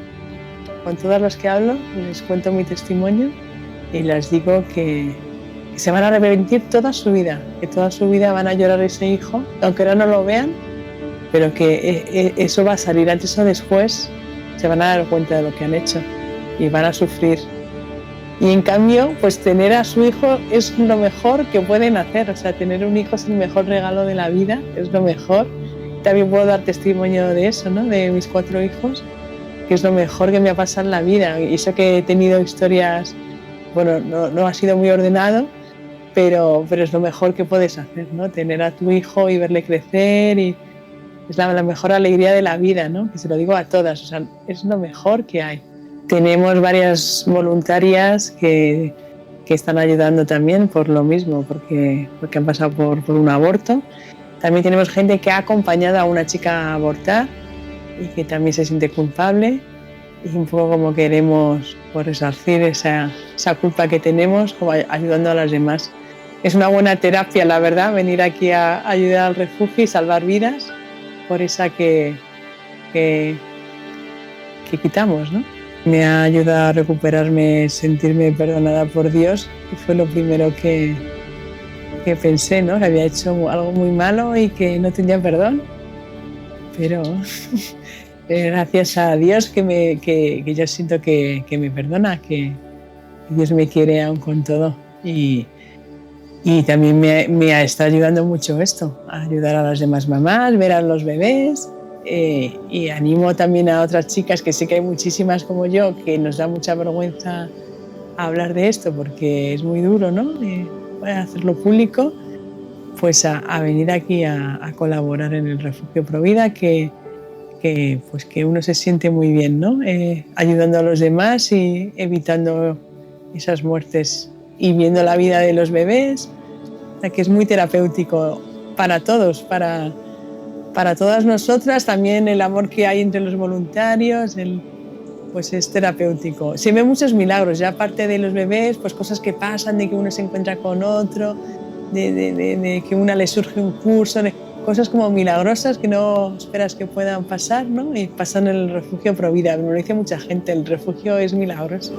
Con todas las que hablo les cuento mi testimonio y les digo que se van a arrepentir toda su vida, que toda su vida van a llorar ese hijo, aunque ahora no lo vean, pero que eso va a salir antes o después, se van a dar cuenta de lo que han hecho y van a sufrir. Y en cambio, pues tener a su hijo es lo mejor que pueden hacer, o sea, tener un hijo es el mejor regalo de la vida, es lo mejor. También puedo dar testimonio de eso, ¿no? De mis 4 hijos, que es lo mejor que me ha pasado en la vida. Y eso que he tenido historias, bueno, no ha sido muy ordenado, pero es lo mejor que puedes hacer, ¿no? Tener a tu hijo y verle crecer y es la mejor alegría de la vida, ¿no? Que se lo digo a todas, o sea, es lo mejor que hay. Tenemos varias voluntarias que están ayudando también por lo mismo, porque han pasado por un aborto. También tenemos gente que ha acompañado a una chica a abortar y que también se siente culpable y un poco como queremos por resarcir esa culpa que tenemos, como ayudando a las demás. es una buena terapia, la verdad, venir aquí a ayudar al refugio y salvar vidas por esa que quitamos, ¿no? Me ha ayudado a recuperarme, sentirme perdonada por Dios, y fue lo primero que pensé, ¿no? Que había hecho algo muy malo y que no tenía perdón. Pero gracias a Dios que yo siento que me perdona, que Dios me quiere aún con todo. Y también me está ayudando mucho esto, a ayudar a las demás mamás, ver a los bebés. Y animo también a otras chicas, que sé que hay muchísimas como yo, que nos da mucha vergüenza hablar de esto porque es muy duro, ¿no? Hacerlo público, pues a venir aquí a colaborar en el Refugio Provida, que uno se siente muy bien, ¿no? Ayudando a los demás y evitando esas muertes y viendo la vida de los bebés, o sea, que es muy terapéutico para todos, para todas nosotras. También el amor que hay entre los voluntarios, pues es terapéutico. Se ven muchos milagros, ya aparte de los bebés, pues cosas que pasan, de que uno se encuentra con otro, de que a una le surge un curso, cosas como milagrosas que no esperas que puedan pasar, ¿no? Y pasan en el Refugio Provida. Me lo dice mucha gente, el refugio es milagroso.